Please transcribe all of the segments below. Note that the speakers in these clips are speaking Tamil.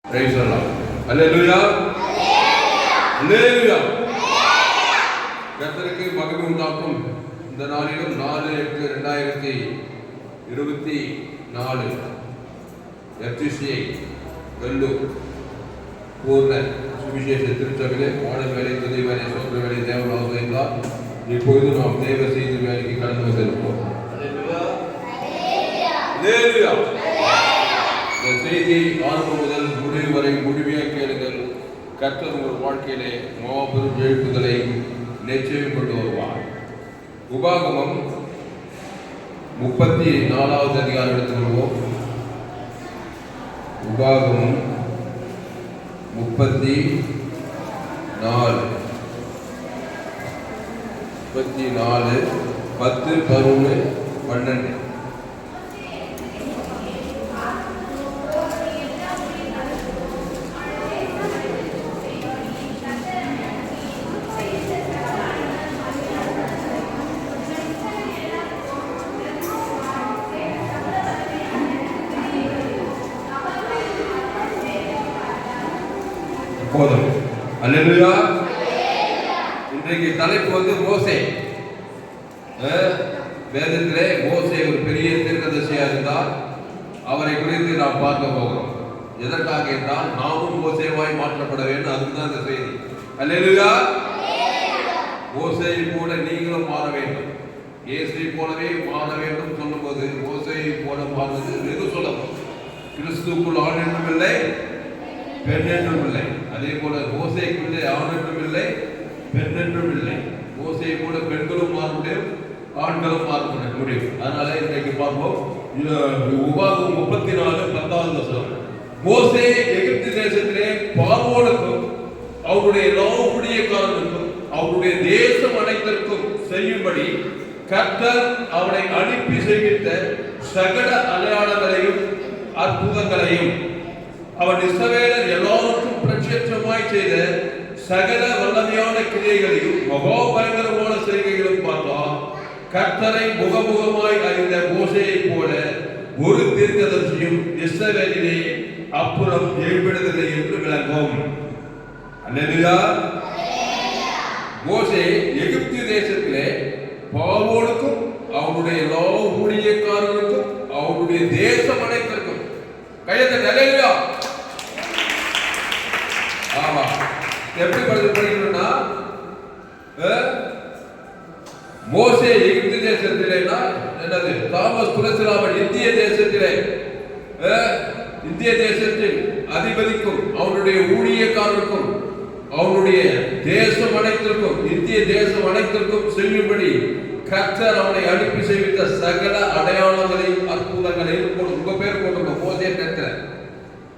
Praise the Lord. Hallelujah. Hallelujah. கர்த்தருக்கு மகிமை உண்டாக்கும். இந்த நாளிலும் 4/8/2024 FCCI வெள்ளூர் பூர்ண சுவிசேஷ திருச்சபையிலே பாடல் வேலை, துதி வேலை, சோதனை வேலை தேவனாக இருந்தால் இப்பொழுது நாம் தேவ செய்தி வேலைக்கு கடந்து வந்திருப்போம். இந்த செய்தியை ஆரம்பம் முதல் முடிவு வரை முழுமையாக கேளுங்கள். கர்த்தர் உங்கள் வாழ்க்கையிலே மாபெரும் எழுப்புதலை நிச்சயம் கொண்டு வருவார். உபாகமம் 34வது அதிகாரம் எடுத்துக்கொள்வோம். உபாகமம் 34 10 11 12. போதும். அல்லேலூயா. இன்றைக்கு தலைப்பு வந்து மோசே. வேதத்திலே மோசே ஒரு பெரிய தீர்க்கதரிசியா இருந்தார். அவரை குறித்து நாம் பார்க்க போகிறோம். எதற்காக என்றால் நாமும் மோசேவாய் மாற்றப்பட வேண்டும். அதுதான் இந்த செய்தி. அல்லேலூயா. மோசேயை போல நீங்களும் மாற வேண்டும். இயேசுவை போலவே மாற வேண்டும் சொல்லும்போது மோசேயை போல மாறுவது வெகு சுலபம். கிறிஸ்துவுக்குள் ஆண் என்றும் இல்லை, பெண் என்றும் இல்லை. அதே போல மோசேக்குள்ளே ஆண் என்றும் இல்லை, பெண் என்றும் இல்லை. மோசையை கூட பெண்களும் மாற முடியும், ஆண்களும் மாற முடியும். அதனால இன்றைக்கு பார்ப்போம். உபாகமம் 34 10. மோசே எகிப்து தேசத்திலே பார்வோனுக்கும் அவருடைய எல்லா ஊழியக்காரனுக்கும் அவருடைய தேசம் அனைத்திற்கும் செய்யும்படி கர்த்தர் அவனை அனுப்பி செய்கின்ற சகல அடையாளங்களையும் அற்புதங்களையும் அவன் இஸ்ரவேலர் எல்லாருக்கும் பிரத்யட்சமாய் செய்த சகல வல்லமையான கிரியைகளையும் மகா பயங்கரமான செய்கைகளும் பார்த்தால் கர்த்தரை முகமுகமாய் அறிந்த மோசேயை போல ஒரு தீர்க்கதரிசியும் இஸ்ரவேலிலே அப்புறம் எழுப்பிடுவதில்லை என்று விளங்கும். அல்லேலூயா. மோசே எகிப்து தேசத்திலே பார்வோனுக்கும் அவருடைய எல்லா ஊழியக்காரர்களுக்கும் அவருடைய தேசம் அனைத்திற்கும் கையெழுத்து. அல்லேலூயா. ஆமா. எப்படி படிக்கணும்னா மோசே எகிப்து தேசத்திலேனா என்னது? தாமஸ் துளசிராமன் இந்திய தேசத்திலே இந்திய தேசத்தில் அதிபதிக்கும் அவனுடைய ஊழியக்காரருக்கும் அவனுடைய தேசம் அனைத்திற்கும் இந்திய தேசம் அனைத்திற்கும் செய்யும்படி கர்த்தர் அவனை அனுப்பி செய்வித்த சகல அடையாளங்களையும் அற்புதங்களையும் உங்க பேர் போட்டு மோசே நேரத்தில்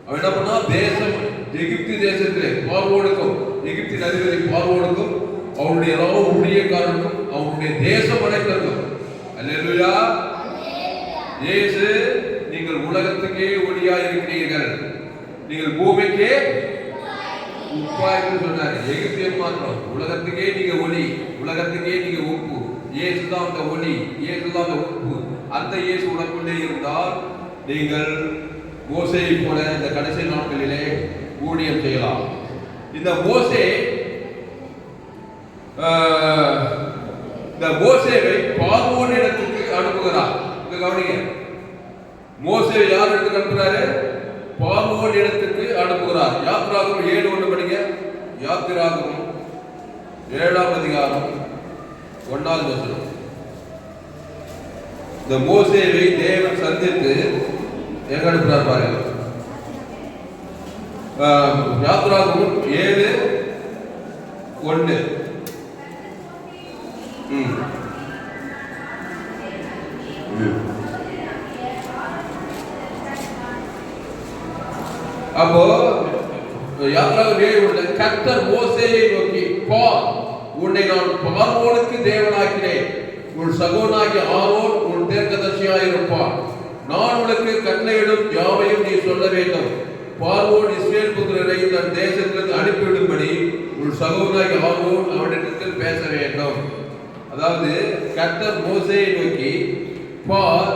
அவன் என்ன பண்ணா தேசம் எகிப்து தேசத்திலே பார்வோனுக்கும் எகிப்தின் அதிபதி பார்வோனுக்கும் அவனுடைய எல்லா ஊழியக்காரனுக்கும் அவனுடைய தேசம் அனைத்திற்கும். அல்லேலூயா. இயேசு நீங்கள் உலகத்துக்கே ஒளியா இருக்கிறீர்கள், நீங்கள் பூமிக்கே உப்பாய்ன்னு சொன்னார். எகிப்தியன் மாத்திரம் உலகத்துக்கே நீங்க ஒளி, உலகத்துக்கே நீங்க உப்பு. இயேசுதான் அந்த ஒளி, இயேசுதான் அந்த உப்பு. அந்த இயேசு உனக்குள்ளே இருந்தால் நீங்கள் மோசேயை போல இந்த கடைசி நாட்களிலே ஊழியம் செய்யலாம். இந்த மோசேவை பார்வோனிடத்துக்கு அனுப்புகிறார். கவனிங்க, மோசே யார் இடத்துக்கு அனுப்புகிறாரு? பார்வோன் இடத்துக்கு அனுப்புகிறார். யாத்திராகமம் 7:1 படிங்க. யாத்திராகமம் 7ஆம் அதிகாரம் 1வது வசனம். இந்த மோசேவை தேவன் சந்தித்து எங்க அனுப்புறார் பாருங்க. யாத்திராகமம் 7:1. அப்போ யாத்திராகமம் 7:1 கர்த்தர் மோசேயை நோக்கி, பார், உன்னை நான் பார்வோனுக்கு தேவனாக்கினேன், உன் சகோதரனாகிய ஆரோன் உன் தீர்க்கதரிசியாயிருப்பான். நான் உனக்கு கட்டளையிடும் யாவையும் நீ சொல்ல வேண்டும். பார்வோன் இஸ்ரவேல் புத்திரரை தன் தேசத்திற்கு அனுப்பிவிடும்படி உன் சகோதரனாகிய ஆரோன் அவனிடத்தில் பேச வேண்டும். அதாவது கர்த்தர் மோசேயை நோக்கி, பார்,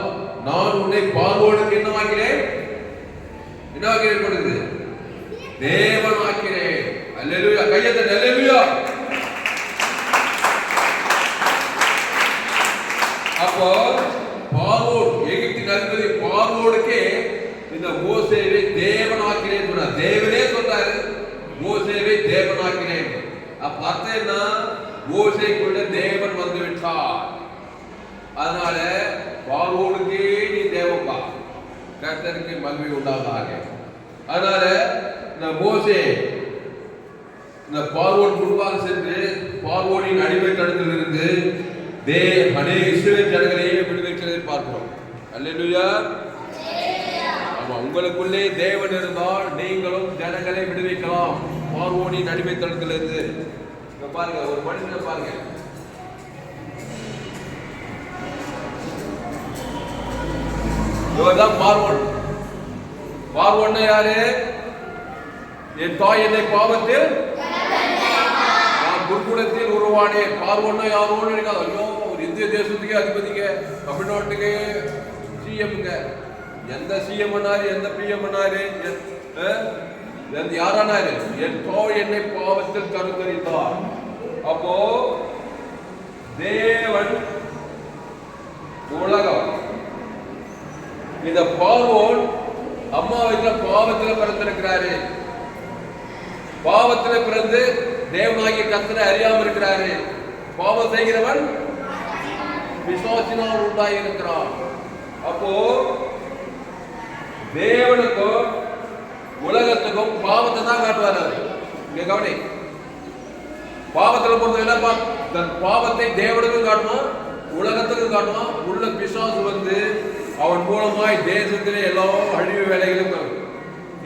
நான் உன்னை பார்வோனுக்கு என்னவாக்கிறேன்? என்னவாக ஏற்படுது? தேவனாக்கிறேன். அல்லேலூயா. கையெழுத்து அல்லேலூயா. அப்போ பார்வோன், எகிப்தின் அதிபதி பார்வோனுக்கே இந்த மோசேவை தேவனாக்கிறேன் சொன்னார். தேவனே சொல்றாரு மோசேவை தேவனாக்கிறேன். அப்ப அர்த்தம் என்ன? மோசேக்குள்ள தேவன் வந்து விட்டார். அதனால பார்வோனுக்கே நீ தேவப்பா, கர்த்தருக்கு மகிமை உண்டாதாக. அதனால இந்த மோசே இந்த பார்வோன் முன்பாக சென்று பார்வோனின் அடிமைத்தனத்தில் இருந்து அநேக இஸ்ரவேல் ஜனங்களையே விடுவிக்கிறதை பார்க்கிறோம். அல்லேலூயா. ஆமா, உங்களுக்குள்ளே தேவன் இருந்தால் நீங்களும் ஜனங்களை விடுவிக்கலாம் பார்வோனின் அடிமைத்தனத்தில் இருந்து. பாருங்க, ஒரு மனுஷனை பாருங்க, இவர்தான் பார்வோன். பார்வோன் யாரு? என் தாய் என்னை பாவத்தில் நான் குருகுலத்தில் உருவானேன். பார்வோன் யாரோன்னு இருக்காது. ஐயோ, ஒரு இந்திய தேசத்துக்கே அதிபதிங்க, தமிழ்நாட்டுக்கு சிஎம்ங்க. எந்த சிஎம் பண்ணாரு, எந்த பிஎம் பண்ணாரு, யாரானாரு? என் தாய் என்னை பாவத்தில் கருத்தரித்தார். அப்போ தேவன் உலகம் இந்த பார்வோன் அம்மா வீட்டுல பாவத்துல பிறந்திருக்கிறாரு. பாவத்துல பிறந்து தேவனாகிய கர்த்தரை அறியாம இருக்கிறாரு. பாவம் செய்கிறவன் பிசாசினால் உண்டாகி இருக்கிறான். அப்போ தேவனுக்கும் உலகத்துக்கும் பாவத்தை தான் காட்டுவார். இங்க கவனி, பாவத்துல பொறுத்த என்ன, தன் பாவத்தை தேவனுக்கும் காட்டுவான், உலகத்துக்கும் காட்டுவான். உள்ள பிசாசு வந்து அவன் மூலமாய் தேசத்திலே எல்லா அழிவு வேலைகளும்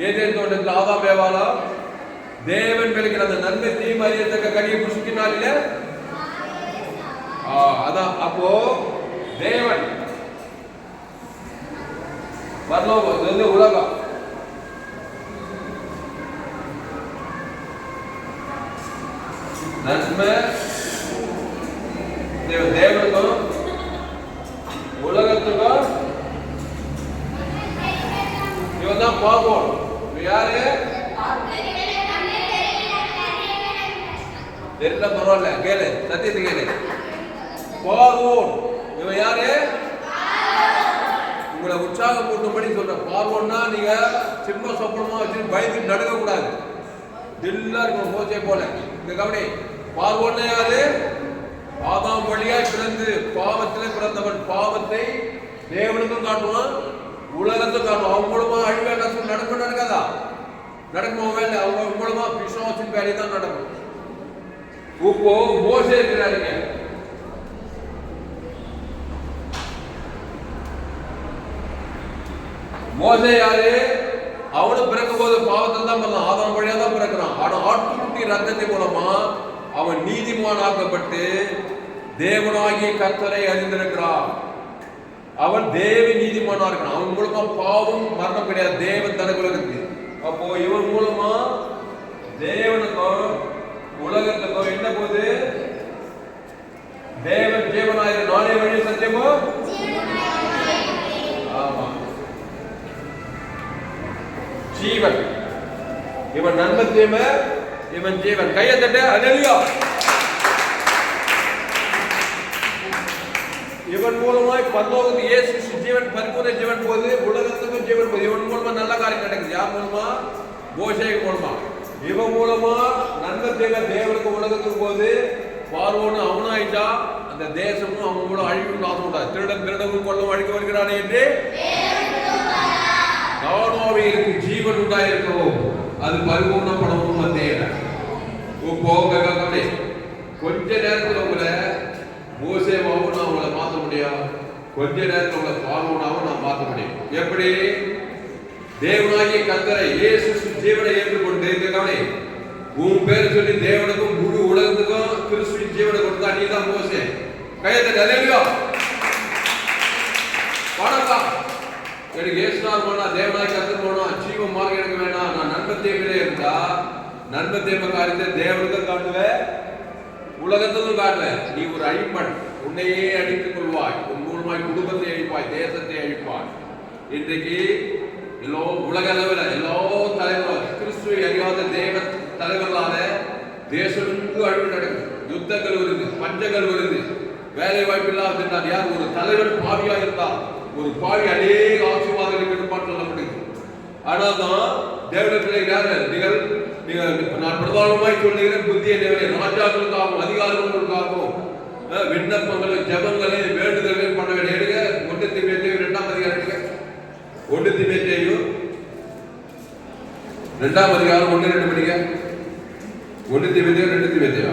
ஏதேன் தோட்டத்தில் ஆதாம் ஏவாளா தேவன் விளக்கிற அந்த நன்மை தீமை அறியத்தக்க கனியை புசிக்கினார் இல்ல? அதான். அப்போ தேவன் பரலோகம் வந்து உலகம், நன்மை தேவனுக்கும் உலகத்துக்கும் இவன் தான் பார்ப்போம். யாரு தெரியல, பரவாயில்ல, கேளு, சத்தியத்தை கேளு. பார்வோன் இவன் யாரு? உங்களை உற்சாகம் போட்டும்படி சொல்ற. பார்வோன்னா நீங்க சிம்ம சொப்பனமா வச்சு பயந்து நடுக்க கூடாது. தில்லா இருக்கும் மோசே போல. இந்த கவனி, பார்வோன்னா யாரு? ஆதாம் வழியாய் பிறந்து பாவத்திலே பிறந்தவன். பாவத்தை தேவனுக்கும் காட்டுவான், உலகத்துக்கும் காட்டுவான். அவங்க மூலமா அழிவே நஷ்டம் நடக்கும். நடக்காதா? நடக்கும் வேலை. அவங்க மூலமா பிசாசின் வேலை தான் நடக்கும். இப்போ மோசே இருக்கிறாருங்க. மோசே யாரு? அவனு பிறக்கும் போது பாவத்தில் தான் பண்ணலாம், ஆதாம் வழியா தான் பிறக்கிறான். ஆனா ஆட்டுக்குட்டி ரத்தத்தின் மூலமா அவன் நீதிமான் ஆக்கப்பட்டு தேவனாகிய கர்த்தரை அறிந்திருக்கிறான். அவன் தேவ நீதிமானா இருக்கிறான். அவன் மூலமா பாவம் மரணம் கிடையாது, தேவன் தனக்குலகத்துக்கு. அப்போ இவன் மூலமா தேவனுக்கும் உலகத்துக்கும் என்ன போகுது? தேவன் ஜீவனாயிரு, நானே வழி சத்தியமோ. ஆமா, ஜீவன். இவன் நன்மத்தியம, இவன் ஜீவன். கையை தட்ட. அல்லேலூயா. இவன் மூலமாய் பரலோகத்துக்கு இயேசு ஜீவன், பரிபூர்ண ஜீவன் போகுது, உலகத்துக்கும் ஜீவன் போகுது. இவன் மூலமா நல்ல காரியம் நடக்குது. யார் மூலமா? மோசே மூலமா. இவன் மூலமா நன்மை தேவனுக்கு உலகத்துக்கு போகுது. பார்வோன்னு அவனாயிட்டா அந்த தேசமும் அவன் மூலம் அழிவு நாசம். திருடன் திருடவும் கொள்ளும் அழிக்க வருகிறானே என்று நானோவிற்கு ஜீவன் உண்டாயிருக்கவும் அது பரிபூர்ணப்படவும் தேவை. கொஞ்ச நேரத்தில் உங்களை மோசேவாவும் நான் உங்களை மாற்ற முடியும், கொஞ்ச நேரத்தில் உங்களை பார்வோனாவும் நான் மாற்ற முடியும். எப்படி? தேவனாகிய கர்த்தரை இயேசு ஜீவனை ஏற்றுக்கொண்டு கவனி, உன் பேர் சொல்லி தேவனுக்கும் முழு உலகத்துக்கும் கிறிஸ்துவின் ஜீவனை கொடுத்தா நீ தான் மோசே. கையத்தை அல்லேலூயா. பாடப்பா, எனக்கு இயேசுநாதர் போனா, தேவனாகிய கர்த்தர் போனா, ஜீவ மார்க்கம் எனக்கு வேணாம், நான் நன்மத்தேவிலே இருந்தா நன்மத்தேவ காரியத்தை தேவனுக்கும் காட்டுவேன், உலகத்துக்கும் காட்டுவேன். நீ ஒரு அழிப்பன், உன்னையே அழித்துக் கொள்வாய், உன் மூலமாய் குடும்பத்தை அழிப்பாய், தேசத்தை அழிப்பாய். இன்றைக்கு எல்லோ உலக அளவில் எல்லா தலைவரும் கிறிஸ்துவை அறியாத தேவ தலைவர்களால தேசமெங்கு அழிவு நடக்குது. யுத்தங்கள் வருது, பஞ்சங்கள் வருது, வேலை வாய்ப்பு இல்லாத யார் ஒரு தலைவர் பாவியா இருந்தால் ஒரு பாவி அநேக ஆசீர்வாதங்களுக்கு எடுப்பான்னு சொல்லப்படுது. ஆனால் தான் தேவனத்திலே நீங்கள் நான் பிரதானமாய் சொல்லுகிறேன், புத்திய தேவனை ராஜாக்களுக்காகவும் அதிகாரங்களுக்காகவும் விண்ணப்பங்களை ஜபங்களை வேண்டுதல்களை பண்ண வேண்டிய எடுங்க. 1 தீமோத்தேயு 2ஆம் அதிகாரம் எடுங்க. 1 தீமோத்தேயு 2ஆம் அதிகாரம் 1-2 படிங்க. 1 தீமோத்தேயு 2 தீமோத்தேயு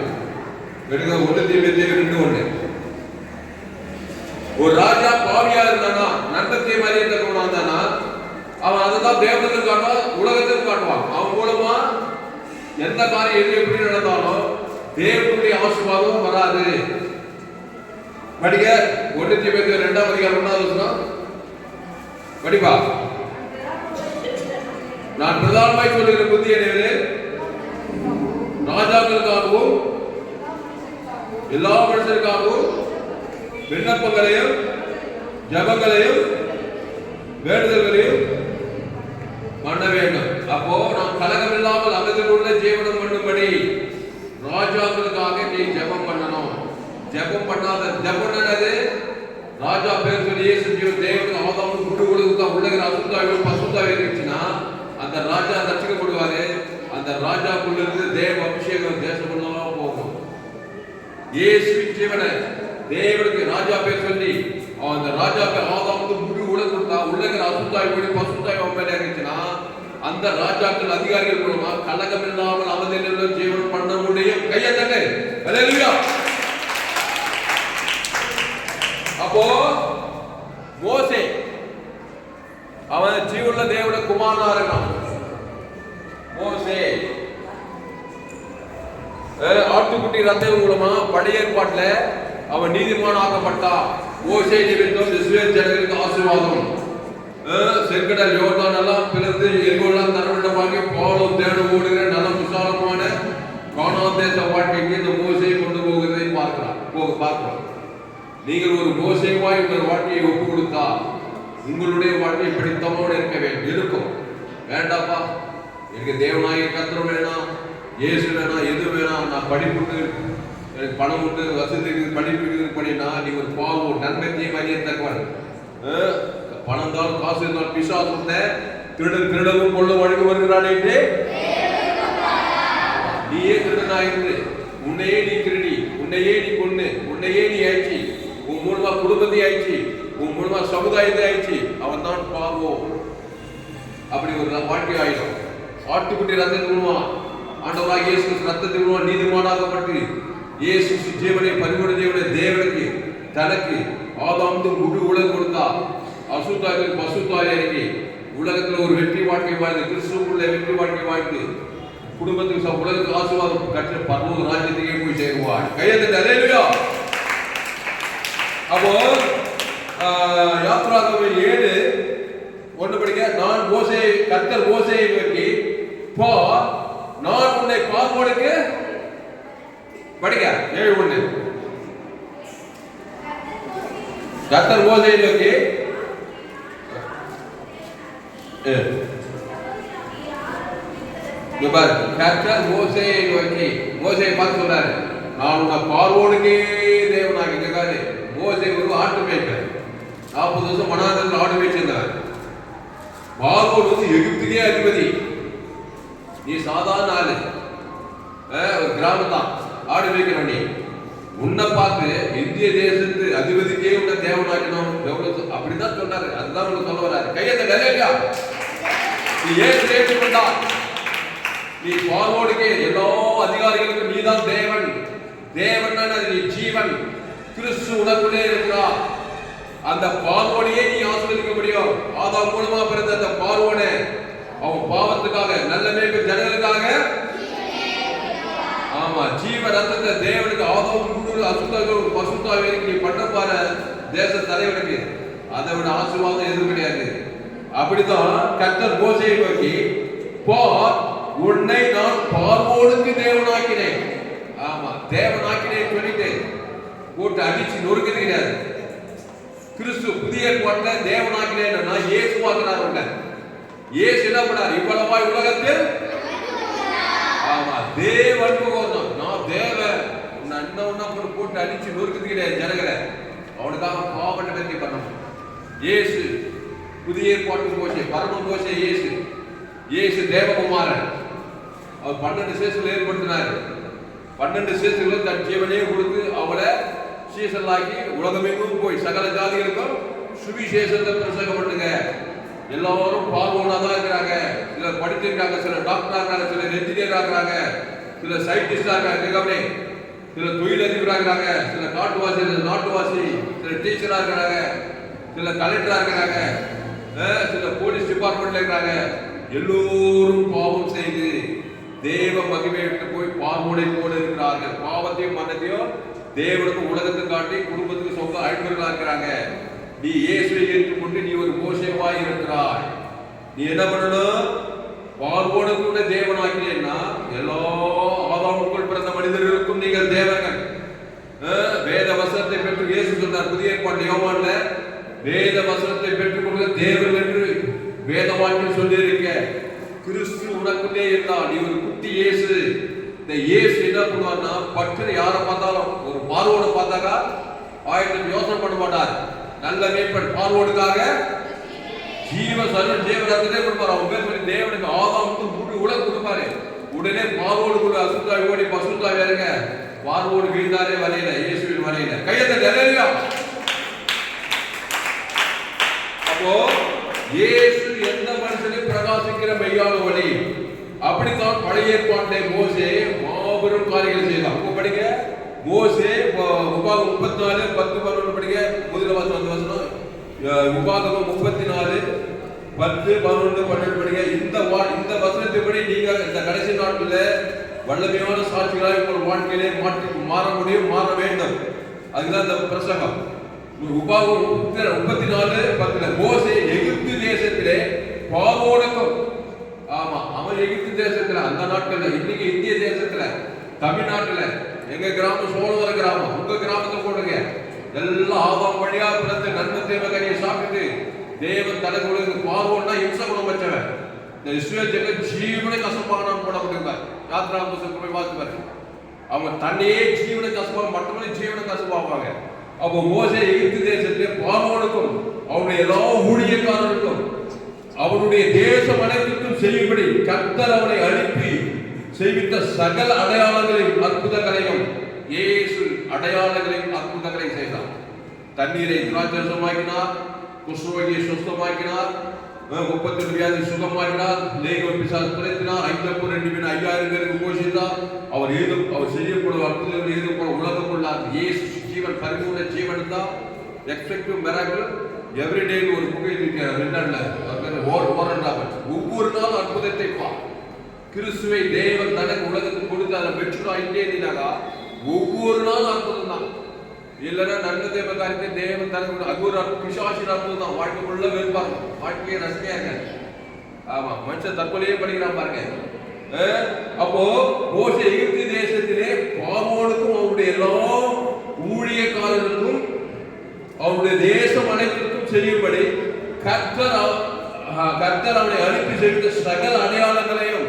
எடுங்க. 1 தீமோத்தேயு 2:1. ஒரு ராஜா பாவியா இருந்தானா, நன்மத்தை மாதிரியே இருக்கவனா இருந்தானா, அவன் அதை தான் தேவனுக்கு காட்டுவான், உலகத்துக்கு காட்டுவான். அவன் மூலமா எந்த காரியம் எது எப்படி நடந்தாலும் தேவனுடைய ஆசீர்வாதம் வராது. படிக்க 1 தீமோத்தேயு 2ஆம் அதிகாரம் 1வது வசனம் படிப்பா. நான் பிரதானமாய் சொல்லுகிற புத்திய தேவனே ராஜாக்களுக்காகவும் எல்லா மனுஷருக்காகவும் விண்ணப்பங்களையும் ஜபங்களையும் வேண்டுதல்களையும் பண்ண வேண்டும். அப்போ நாம் கலகம் இல்லாமல் அமைதியில் உள்ள ஜீவனம் பண்ணும்படி ராஜாக்களுக்காக நீ ஜபம் பண்ணணும். ஜபம் பண்ணாத ஜபம் என்னது? ராஜா பேர் சொல்லி இயேசு தேவனுக்கு ஆதாமுக்கு குட்டு கொடுத்தா உள்ளகிற அசுத்தாவை பசுத்தாவை இருந்துச்சுன்னா அந்த ராஜா ரட்சிக்கப்படுவாரு. அந்த ராஜாக்குள்ள இருந்து தேவ அபிஷேகம் தேசமெல்லாம் போகும். இயேசு ஜீவனை தேவனுக்கு ராஜா பேர் சொல்லி அந்த ராஜாக்கு ஆதாமுக்கு முழு உலக கொடுத்தா உள்ளகிற அசுத்தாய் போய் பசுத்தாய் மேலே இருந்துச்சுன்னா அந்த ராஜாக்கள் அதிகாரிகள் மூலமா கலகம் இல்லாமல் அமைதியில் ஜீவனம் பண்ண முடியும். கையை தட்டு. ஹல்லேலூயா. அப்போ மோசே அவன் ஜீவனுள்ள தேவனுடைய குமாரனா இருக்கான். மோசே ஆட்டுக்குட்டி ரத்தம் மூலமா பழைய ஏற்பாட்டுல அவன் நீதிமான் ஆக்கப்பட்டா. மோசே நிமித்தம் இஸ்ரவேல் ஜனங்களுக்கு ஆசீர்வாதம். செங்கடல் யோர்தான் எல்லாம் பிளந்து எங்கெல்லாம் தரவிடமாகி பாலும் தேடும் ஓடுகிற நல்ல விசாலமான கானான் தேச வாழ்க்கைக்கு இந்த மோசையை கொண்டு போகிறதை பார்க்கிறோம். நீங்கள் ஒரு மோசேவாய் உங்கள் வாழ்க்கையை ஒப்பு கொடுத்தா உங்களுடைய வாழ்க்கை பிடித்தமோடு இருக்க வேண்டும். இருக்கும் வேண்டாப்பா, எனக்கு தேவனாகிய கர்த்தர் வேணாம், இயேசு வேணாம், எது வேணாம், நான் படிப்புட்டு எனக்கு பணம் உண்டு, வசதி படிப்பு பண்ணினா நீ ஒரு பாவம் நன்மைத்தையும் அறிய தக்கவன். பணம் இருந்தாலும் காசு இருந்தாலும் பிசாசு திருடவும் கொள்ள வழங்க வருகிறானே என்று நீயே திருடனாயிருந்து உன்னையே நீ திருடி, உன்னையே நீ கொண்டு, உன்னையே நீ ஆயிடுச்சு, உன் மூலமா குடும்பத்தை ஆயிடுச்சு, உன் மூலமா சமுதாயத்தை ஆயிடுச்சு. அவன் தான் பாவம். அப்படி ஒரு வாழ்க்கை ஆயிடும். ஆட்டுக்குட்டி ரத்தத்தை விடுவான். ஆண்டவராக இயேசு ரத்தத்தை விடுவான். நீதிமானாகப்பட்டு இயேசு ஜீவனை பரிபூரண ஜீவனை தேவனுக்கு தனக்கு ஆதாமுக்கு முழு உலகம் கொடுத்தா. அசுத்தாய்க்கு பசுத்தாய் இறங்கி உலகத்தில் ஒரு வெற்றி வாழ்க்கை வாழ்ந்து கிறிஸ்துவுக்குள்ள வெற்றி வாழ்க்கை வாழ்ந்து குடும்பத்துக்கு உலகத்துக்கு ஆசீர்வாதம் கற்ற பரலோக ராஜ்யத்துக்கே போய் சேருவார். கையெழுத்து. ஹல்லேலூயா. அப்போ யாத்ராகமம் 7:1 படிக்க. நான் மோசேயை கர்த்தர் மோசேயை நோக்கி போ, நான் உன்னை பார்வோனுக்கு படிக்க. 7:1 கர்த்தர் மோசேயை நோக்கி கர்த்தர் மோசேயை நோக்கி மோசேயை பார்த்து சொல்றாரு, நான் உன்னை பார்வோனுக்கே தேவனாக. இருக்காரு மோசே ஒரு ஆட்டு மேய்ப்பர். 40 வருஷம் மனாந்தரத்தில் ஆடு மேய்ச்சிருந்தவர். பார்வோன் வந்து எகிப்துக்கே அதிபதி. நீ சாதாரண ஆளு, ஒரு கிராமத்தான் ஆடு மேய்க்கிற. நீ உன்னை பார்த்து இந்திய தேசத்து அதிபதிக்கே உன்னை தேவனாக்கணும் அப்படிதான் சொன்னாரு. அதுதான் உனக்கு சொல்ல வராரு. கையத்தை நிறையா நீ ஏன் ஏற்றுக்கொண்டா? நீ பார்வோனுக்கே எல்லா அதிகாரிகளுக்கும் நீதான் தேவன். தேவன் நீ ஜீவன். கிறிஸ்து உனக்குள்ளே இருக்கிறார். அந்த பார்வோனையே நீ ஆசீர்வதிக்க முடியும். ஆதாம் மூலமா பிறந்த அந்த பார்வோனை அவன் பாவத்துக்காக நல்ல மேய்ப்பு ஜனங்களுக்காக ஆமா ஜீவ ரத்தத்தை தேவனுக்கு ஆதாம் முழு அசுத்தங்கள் பசுத்தாவிற்கு நீ பண்ண பாரு தேச தலைவனுக்கு. அதை விட ஆசீர்வாதம் எதுவும் கிடையாது. அப்படித்தான் கர்த்தர் மோசேயை நோக்கி போ, உன்னை நான் பார்வோனுக்கு தேவனாக்கினேன். ஆமா தேவனாக்கினேன் சொல்லிட்டு போட்டு அடிச்சு நொறுக்கிறது கிடையாது. கிறிஸ்து புதிய ஏற்பாட்டில் தேவனாக்கினேன் இயேசுவாக்குறார். இயேசு என்ன பண்ணார்? இவ்வளவாய் உலகத்தில் ஆமா தேவன் நான் தேவன் உன்னை அண்ணன் போட்டு அடிச்சு நொறுக்குது கிடையாது ஜனங்களை. அவனுக்காக பாவத்தை பற்றி பண்ணணும். இயேசு புதிய ஏற்பாட்டு போச்சு, பரம போச்சே இயேசு. இயேசு தேவகுமாரன். அவர் 12 சேஷங்களை ஏற்படுத்தினார். 12 சேஷங்களும் தன் ஜீவனையே கொடுத்து அவளை சீசலாக்கி உலகமெங்கும் போய் சகல ஜாதிகளுக்கும் சுவிசேஷத்தை பிரசங்கம் பண்ணுங்க. எல்லாரும் பார்வோனாதான் இருக்கிறாங்க. சிலர் படிச்சிருக்காங்க, சிலர் டாக்டர் ஆகிறாங்க, சிலர் என்ஜினியர் ஆகிறாங்க, சிலர் சயின்டிஸ்டா இருக்காங்க, சிலர் தொழிலதிபராக இருக்கிறாங்க, சிலர் காட்டுவாசி, சிலர் நாட்டுவாசி, சிலர் டீச்சரா இருக்கிறாங்க, சிலர் கலெக்டரா இருக்கிறாங்க, சிலர் போலீஸ் டிபார்ட்மெண்ட்ல இருக்கிறாங்க. எல்லோரும் பாவம் செய்து தேவ மகிமை விட்டு போய் பார்வோனை போல இருக்கிறார்கள். பாவத்தையும் மன்னத்தையும் தேவனுக்கு உலகத்தை காட்டி குடும்பத்துக்கு சொந்த அழைப்புகளா இருக்கிறாங்க. நீ இயேசுவை ஏற்றுக்கொண்டு நீ ஒரு மோசேவாய் இருக்கிறாய். நீ என்ன பண்ணணும்? பார்வோடு கூட தேவனாக்கிறேன்னா எல்லா ஆதாமுக்குள் பிறந்த மனிதர்களுக்கும் நீங்கள் தேவர்கள். வேத வசனத்தை பெற்று இயேசு சொன்னார் புதிய ஏற்பாட்டு யோவான்ல, வேத வசனத்தை பெற்றுக் கொள்ள தேவன் என்று வேத வாக்கியம் சொல்லியிருக்க. கிறிஸ்து உனக்குள்ளே இருந்தா நீ ஒரு குட்டி இயேசு. இந்த இயேசு என்ன பண்ணுவார்னா, பற்று யாரை பார்த்தாலும் ஒரு பார்வோட பார்த்தாக்கா ஆயிரத்தி யோசனை பண்ண மாட்டார். நல்ல மேற்பன் பார்வோடுக்காக ஜீவ சரீர தேவரத்திலே கொடுப்பார். அவங்க பேர் சொல்லி தேவனுக்கு ஆதாமுக்கு முழு உலகம் கொடுப்பாரு. உடனே பார்வோடுக்குள்ள அசுத்தாய் ஓடி பசுத்தாய் வேறுங்க. பார்வோடு வீழ்ந்தாரே வரையில, இயேசுவின் வரையில கையத்தை நிலையா. அப்போ இயேசு எந்த மனுஷனையும் பிரகாசிக்கிற மெய்யான வழி. அப்படித்தான் பழைய ஏற்பாட்டிலே மோசே மாபெரும் காரியங்கள் செய்தான். உங்க படிக்க மோசே உபாகமம் 34 10 11 படிக்க. முதல் வசனம் உபாகமம் 34 10 11 12 படிக்க. இந்த வசனத்தின்படி நீங்க இந்த கடைசி நாட்கள்ல வல்லமையான சாட்சிகளாக உங்கள் வாழ்க்கையிலே மாற முடியும், மாற வேண்டும். அதுதான் இந்த பிரசங்கம். உபாகமம் 34 10 மோசே எகிப்து தேசத்திலே பார்வோனுக்கும், ஆமா அவன் எகிப்து தேசத்துல அந்த நாட்கள்ல, இன்னைக்கு இந்திய தேசத்துல தமிழ்நாட்டுல எங்க கிராமம் சோழவர கிராமம், உங்க கிராமத்துல போடுங்க. எல்லாம் ஆதாம் வழியா பிறந்து நன்மை தேவகனியை சாப்பிட்டு தேவன் தனக்கு உலக பார்வோன்னா இம்ச குணம் வச்சவன். இந்த இஸ்ரேல் ஜன ஜீவனை கசப்பாக போடப்பட்டிருக்கார். யாத்ரா புத்தகத்தை போய் பார்த்து பாருங்க. அவங்க தன்னையே ஜீவனை கசப்பாக மற்றவனை ஜீவனை கசப்பாவாங்க. அப்போ மோசே எகிப்து தேசத்திலே பார்வோனுக்கும் அவருடைய எல்லா ஊழியக்காரருக்கும் அவருடைய தேசம் அனைத்திற்கும் செய்யும்படி கர்த்தர் அவனை அனுப்பி செய்வித்த சகல அடையாளங்களையும் அற்புதங்களையும் இயேசு அடையாளங்களையும் அற்புதங்களையும் செய்தார். தண்ணீரை திராட்சரசமாக்கினார், குஷ்டரோகியை சுஸ்தமாக்கினார், 32 வியாதி சுகமாக்கினார், லேகம் பிசாசு துரத்தினார், 5 பேர் 5000 பேருக்கு போஷித்தார். அவர் செய்யப்படும் அற்புதங்கள் ஏதும் உலகம் உள்ளார். இயேசு ஜீவன் பரிபூர்ண ஜீவன் தான். எக்ஸ்பெக்டிவ் மிராக்கிள் எவ்ரிடே ஒரு புகை ஒவ்வொரு நாளும் அற்புதத்தை பார். கிறிஸ்துவை தேவன் தனக்கு உலகத்துக்கு கொடுத்து அதை பெற்றுடாயிட்டே இருந்தாக்கா ஒவ்வொரு நாளும் அற்புதம் தான். இல்லைன்னா நன்மை தேவ காரியத்தை தேவன் தனக்கு அது ஒரு பிசாசின் அற்புதம் தான். வாழ்க்கைக்குள்ள வெறுப்பாங்க, வாழ்க்கையை ரசனையா இருக்காது. ஆமா, மனுஷன் தற்கொலையே படிக்கிறான் பாருங்க. அப்போ மோசே எகிப்து தேசத்திலே பார்வோனுக்கும் அவருடைய எல்லா ஊழியக்காரர்களுக்கும் அவருடைய தேசம் அனைத்திற்கும் செய்யும்படி கர்த்தர் அவனை அனுப்பி செய்த சகல அடையாளங்களையும்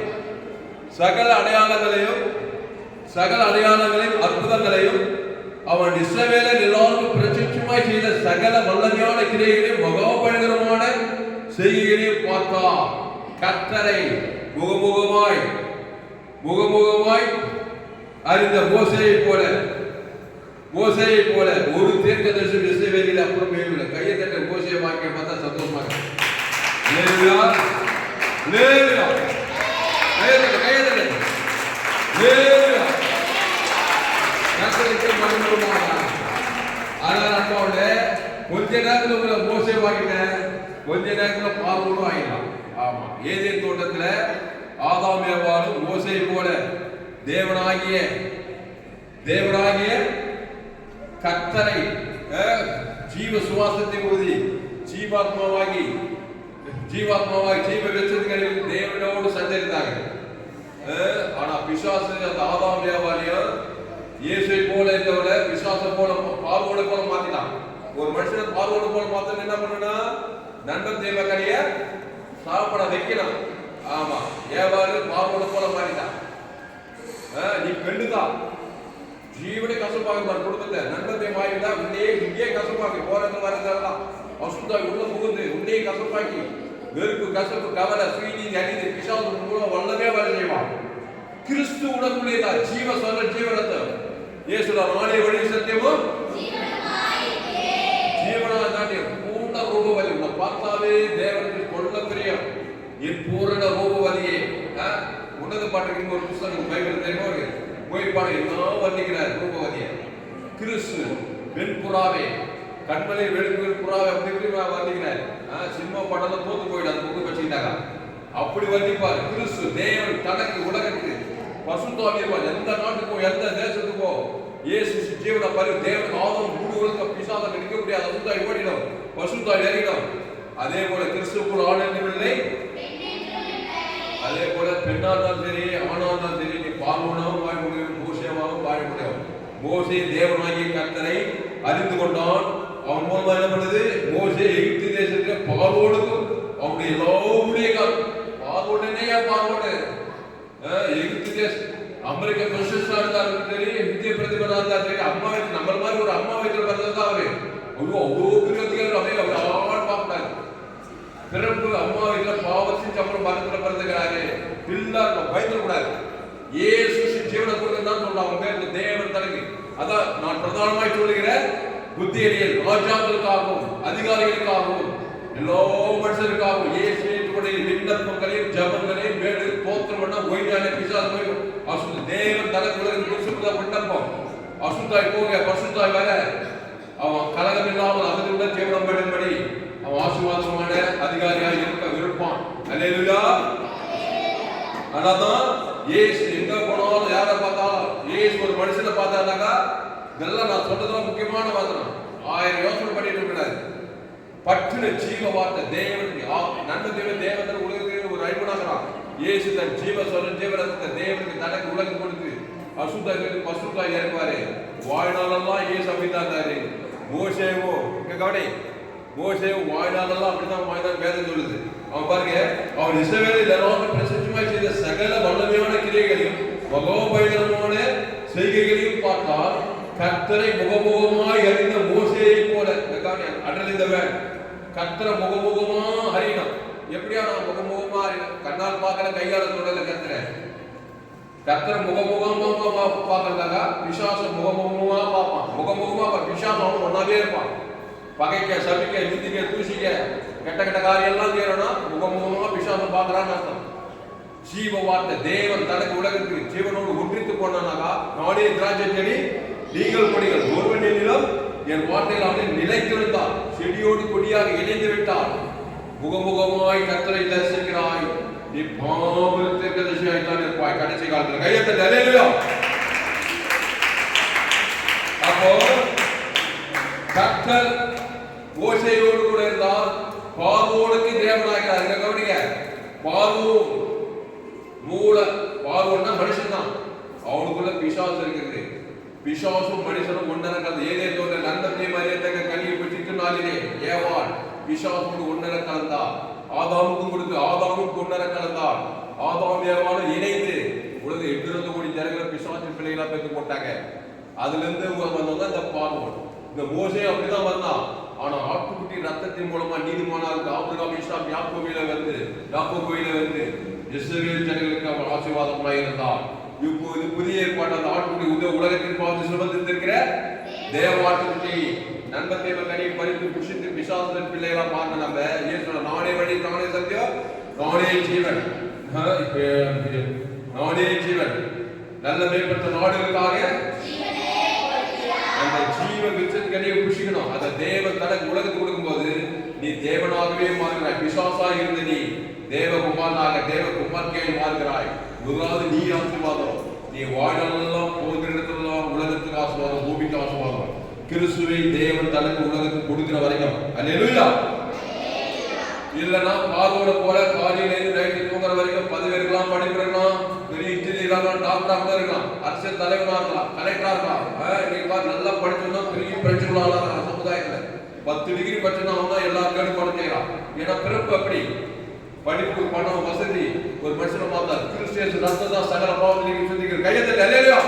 அற்புதங்களையும் அவன் இஸ்ரவேலர் எல்லாருக்கும் பிரத்யட்சமாய் செய்த சகல வல்லமையான கிரியைகளையும் மகாபயங்கரமான செய்கைகளையும் பார்த்தார். கர்த்தரை முகமுகமாய் அறிந்த மோசேயை போல ஒரு தீர்க்கதரிசி இஸ்ரவேலில் அப்புறம் இல்லை. கையை தட்ட மோசே வாக்கியம் பார்த்தா சந்தோஷமாக கொஞ்ச நேரத்துல மோசே வாங்கிட்டேன், கொஞ்ச நேரத்துல பார்வோடும் ஆகிடலாம். ஆமா, ஏதேன் தோட்டத்துல ஆதாம் ஏவாளும் மோசே போல தேவனாகிய கர்த்தரை ஜீவ சுவாசத்தை ஊதி ஜீவாத்மாவாகி ஜீவ வெச்சதுக்கு தேவனோடு சஞ்சரித்தாங்க. ஆனா பிசாசு அந்த ஆதாம் ஏவாளையும் இயேசுவை போல இருந்தவரை பிசாசை போல பார்வோடு போல மாத்தினான். ஒரு மனுஷனை பார்வோடு போல மாத்தணும் என்ன பண்ணா நண்பன் தேவ கரிய சாப்பிட வைக்கலாம். ஆமா, ஏவாளு பார்வோட போல மாறிட்டான். நீ பெண்ணுதான் ஜீவனை கசப்பாக பாரு, குடும்பத்தை நண்பத்தை மாறிட்டா இங்கே கசப்பாக்கி போறது வரதெல்லாம் அசுத்தாய் உள்ள புகுந்து உன்னையே கசப்பாக்கி வெறுப்பு கசப்பு கவலை சீனி அணிந்து பிசாசு மூலம் வல்லமே வர செய்வான். கிறிஸ்து உடம்புலேதான் ஜீவ சொல்ற ஜீவனத்தை இயேசுடா நானே வழி சத்தியமும் ஜீவனா தாண்டி பூர்ண ரூபவதி உன்னை பார்த்தாவே தேவனுக்கு கொள்ள பிரியம் என் பூரண ரூபவதியே. உன்னத பாட்டுக்கு ஒரு புத்தகம் பைபிள் தெரியுமா போய்ப்பாடு எல்லாம் வர்ணிக்கிறார் ரூபவதிய. கிறிஸ்து வெண்புறாவே கண்மலை வெளுக்கு புறாவை அப்படி இப்படி வர்ணிக்கிறார். சினிமா பாட்டெல்லாம் தோத்து போயிடாது புக்கு வச்சுக்கிட்டாங்க. அப்படி வர்ணிப்பார். கிறிஸ்து தேவன் தனக்கு உலகத்துக்கு பசுத்தாவியர் எந்த நாட்டுக்கோ எந்த தேசத்துக்கோ இயேசு ஜீவன பரி தேவன் ஆதம் முழு உலக பிசாசம் நிற்க முடியாது. அசுத்தாய் ஓடிடும், பசுத்தாய் ஏறிடும். அதே போல கிறிஸ்துக்குள் ஆள் இல்லை. அதே போல பெண்ணாதான் சரி ஆணாதான் சரி நீ பார்வோனாவும் வாழ முடியும், மோசேவாகவும் வாழ முடியும். மோசே தேவனாகிய கர்த்தரை அறிந்து கொண்டான். அவன் மூலமா என்ன பண்ணுது? மோசே எகிப்து தேசத்துல பார்வோனுக்கும் அவனுடைய எல்லாவுடைய பார்வோடனேயா பார்வோடு எகிப்து தேசம் அமெரிக்க பிரசிஸ்டா இருந்தாலும் சரி, வித்திய பிரதிபலா இருந்தாலும் சரி, அம்மா வயசு நம்மள மாதிரி ஒரு அம்மா வயசுல பிறந்ததான் அவரு அவ்வளோ பிறகு அவர் ஆள் பார்க்கக்கூடாது. பிறப்பு அம்மா வயசுல பாவத்தின் அப்புறம் மரத்துல பிறந்துக்கிறாரு பிள்ளை பயந்துடக்கூடாது. ஏசு ஜீவனை கொடுக்கதான் சொல்றான். அவங்க பேர் தேவன் தனக்கு. அதான் நான் பிரதானமாய் சொல்லுகிறேன், புத்தியடியல் ராஜாக்களுக்காகவும் அதிகாரிகளுக்காகவும் எல்லா மனுஷருக்காகவும் இயேசுடைய விண்ணப்பங்களையும் ஜபங்களையும் வேடு தோத்திரம் பண்ண ஒய்ஞான பிசாசு அசுத்த தேவன் தனக்கு உலகத்துக்கு விண்ணப்பம். அசுத்தாய் போக பசுத்தாய் வர அவன் கலகம் இல்லாமல் அதனுடன் ஜீவனம் பெறும்படி அவன் ஆசீர்வாதமான அதிகாரியாக இருக்க விருப்பான். அல்லேலூயா. ஆனாதான் இயேசு எங்க போனாலும் யாரை பார்த்தாலும் இயேசு ஒரு மனுஷனை பார்த்தாருனாக்கா இதெல்லாம் நான் சொல்றதுலாம் முக்கியமான வாசனம். 1000 யோசனை பண்ணிட்டு இருக்கிறாரு. பற்றின ஜீவ வார்த்தை தேவனுக்கு நன்மை தேவன் உலகத்துக்கு ஒரு அழிவுனாகிறான். இயேசு தன் ஜீவ சொல்ற ஜீவரத்தை தேவனுக்கு தனக்கு உலகம் கொடுத்து அசுத்தாய் பசுத்தாய் இறக்குவாரு. வாழ்நாளெல்லாம் இயேசு அப்படித்தாரு. மோசேவோ இங்க கவனி, மோசேவும் வாழ்நாளெல்லாம் அப்படிதான் வாழ்ந்தான் வேதம் சொல்லுது. அவன் பாருங்க, அவன் இஸ்ரவேலில் எல்லாரும் பிரசித்தமாய் செய்த சகல வல்லமையான கிரியைகளையும் மகோபயங்கரமான செய்கைகளையும் பார்த்தால் கர்த்தரை முகமுகமாய் அறிந்த மோசேயை போல அடலிந்தவன் கர்த்தரை முகமுகமா அறியணும். எப்படியா நான் முகமுகமா அறியணும்? கண்ணால் பார்க்கல, கையால தொடல. கர்த்தரை முகமுகமா பார்க்கறதாக விசுவாசம் முகமுகமா பார்ப்பான். முகமுகமா விசுவாசம் ஒன்னாவே இருப்பான். பகைக்க சபிக்க நிந்திக்க தூசிக்க கெட்ட கெட்ட காரியம் எல்லாம் செய்யறோம்னா முகமுகமா விசுவாசம் பார்க்கறான்னு அர்த்தம். ஜீவ வார்த்தை தேவன் தனக்கு உலகத்துக்கு ஜீவனோடு ஒன்றித்து போனானாக்கா நானே திராட்சை செடி நீங்கள் கொடிகள் ஒருவன் என்னிலும் என் வார்த்தைகள் அவனை நிலைத்திருந்தால் செடியோடு கொடியாக இணைந்து விட்டால் முகமுகமாய் கர்த்தரை தரிசிக்கிறாய், நீ பாவம் தீர்க்கதரிசியாய்த்தான் இருப்பாய் கடைசி காலத்தில். கையத்தை அல்லேலூயா. அப்போ கர்த்தர் மோசேயோடு கூட இருந்தால் பார்வோனுக்கு தேவனாகிறார். கவனிங்க, பார்வோன் மூல பார்வோன்னா மனுஷன் தான். அவனுக்குள்ள பிசாசு இருக்கிறது. பிசாசும் மனுஷனும் ஒன்னரக்காது. ஏதே தோன்ற நந்தத்தை மரியத்தக்க கனியை பிடிச்சிட்டு நாளிலே ஏவாள் பிசாசோடு ஒன்னர கலந்தார். ஆதாமுக்கும் கொடுத்து ஆதாமுக்கு ஒன்னர கலந்தார். ஆதாம் ஏவாளும் இணைந்து உலக 800 கோடி ஜனங்களை பிசாசின் பிள்ளைகளா பெற்று போட்டாங்க. அதுல இருந்து வந்தவங்க இந்த பார்வோன். இந்த மோசே அப்படிதான் வந்தான். ஆனா ஆட்டுக்குட்டி ரத்தத்தின் மூலமா நீதிமானாருக்கு ஆபிரகாம் ஈசாக் யாக்கோபில வந்து இஸ்ரவேல் ஜனங்களுக்கு அவர் ஆசீர்வாதமாய் இருந்தார். இப்போது புதிய ஏற்பாடு அந்த ஆட்டுக்குட்டி உலகத்தின் பாவத்தை சுமந்திருக்கிற தேவ ஆட்டுக்குட்டி நன்மத்தை கனியை பறித்து புஷித்து பிசாசுடன் பிள்ளைகளா மாறின நம்ம இயேசு நானே வழி நானே சத்தியம் நானே ஜீவன் நானே ஜீவன் நல்ல மேம்பட்ட நாடுகளுக்காக அந்த ஜீவ விருட்சத்தின் கனியை புஷிக்கணும். அந்த தேவன் தனக்கு உலகத்துக்கு கொடுக்கும்போது நீ தேவனாகவே மாறுகிறாய். பிசாசாக இருந்த நீ தேவகுமாரனாக தேவகுமார்த்தியாய் மாறுகிறாய். முதலாவது நீ ஆசீர்வாதம். நீ வாழ்நாளெல்லாம் போகிற இடத்துலாம் உலகத்துக்கு ஆசீர்வாதம், பூமிக்கு ஆசீர்வாதம். கிறிஸ்துவை தேவன் தனக்கு உலகத்துக்கு கொடுக்கிற வரைக்கும் அல்லேலூயா. இல்லைன்னா பார்வோட போல காலையில இருந்து நைட்டு தூங்குற வரைக்கும் பதவி இருக்கலாம், படிப்பு இருக்கலாம், பெரிய இன்ஜினியர் டாக்டராக இருக்கலாம், அரசியல் தலைவராக இருக்கலாம், கலெக்டரா இருக்கலாம். இன்னைக்கு நல்லா படிச்சோம்னா பெரிய பிரச்சனை சமுதாயத்துல 10 டிகிரி படிச்சோம்னா அவன் தான் எல்லா கேடு படம் செய்யறான். ஏன்னா பிறப்பு அப்படி படிப்பு, பணம், வசதி ஒரு மனுஷனை பார்த்தா கிறிஸ்டியன் ரத்தம் தான் சகல பாவத்தை சுத்திக்கிற கையத்தை அல்லேலூயா.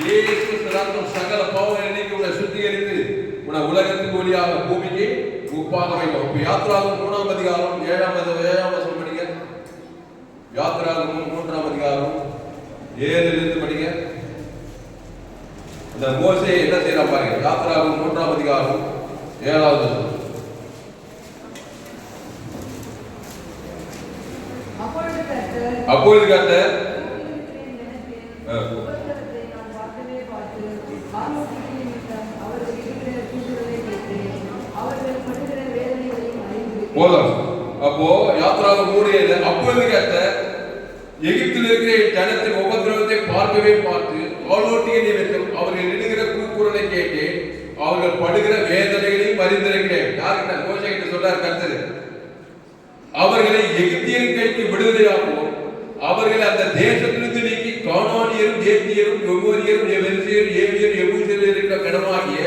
இயேசு ரத்தம் சகல பாவங்களை நீக்கி உன்னை சுத்திகரித்து உன்னை உலகத்துக்கு ஒளியாக பூமிக்கு உப்பாக வைக்கும். இப்ப யாத்திராகமம் 3ஆம் அதிகாரம் 7ஆம் வசனம் படிங்க. யாத்திராகமம் 3ஆம் அதிகாரம் 7லிருந்து படிங்க. இந்த மோசே என்ன செய்யறா பாருங்க. யாத்திராகமம் 3ஆம் அதிகாரம் 7வது வசனம். அப்பொழுது கர்த்தர் போதும். அப்போ யாத்திராகமம் 3:7 அப்பொழுது கர்த்தர் எகிப்தில் இருக்கிற ஜனத்தின் உபத்திரவத்தை பார்க்கவே பார்த்து ஆலோட்டிய நிமித்தம் அவர்கள் இடுகிற கூக்குரலை கேட்டு அவர்கள் படுகிற வேதனைகளையும் அறிந்திருக்கிறேன். யார்கிட்ட? மோசே கிட்ட சொல்றார் கர்த்தர். அவர்களை எகிப்தியரின் கைக்கு விடுதலையாகவும் அவர்களை அந்த தேசத்திலிருந்து நீக்கி கானானியரும் ஏத்தியரும் எமோரியரும் எபெர்சியரும் ஏவியரும் எபூசியரும் இருக்கிற கடமாகிய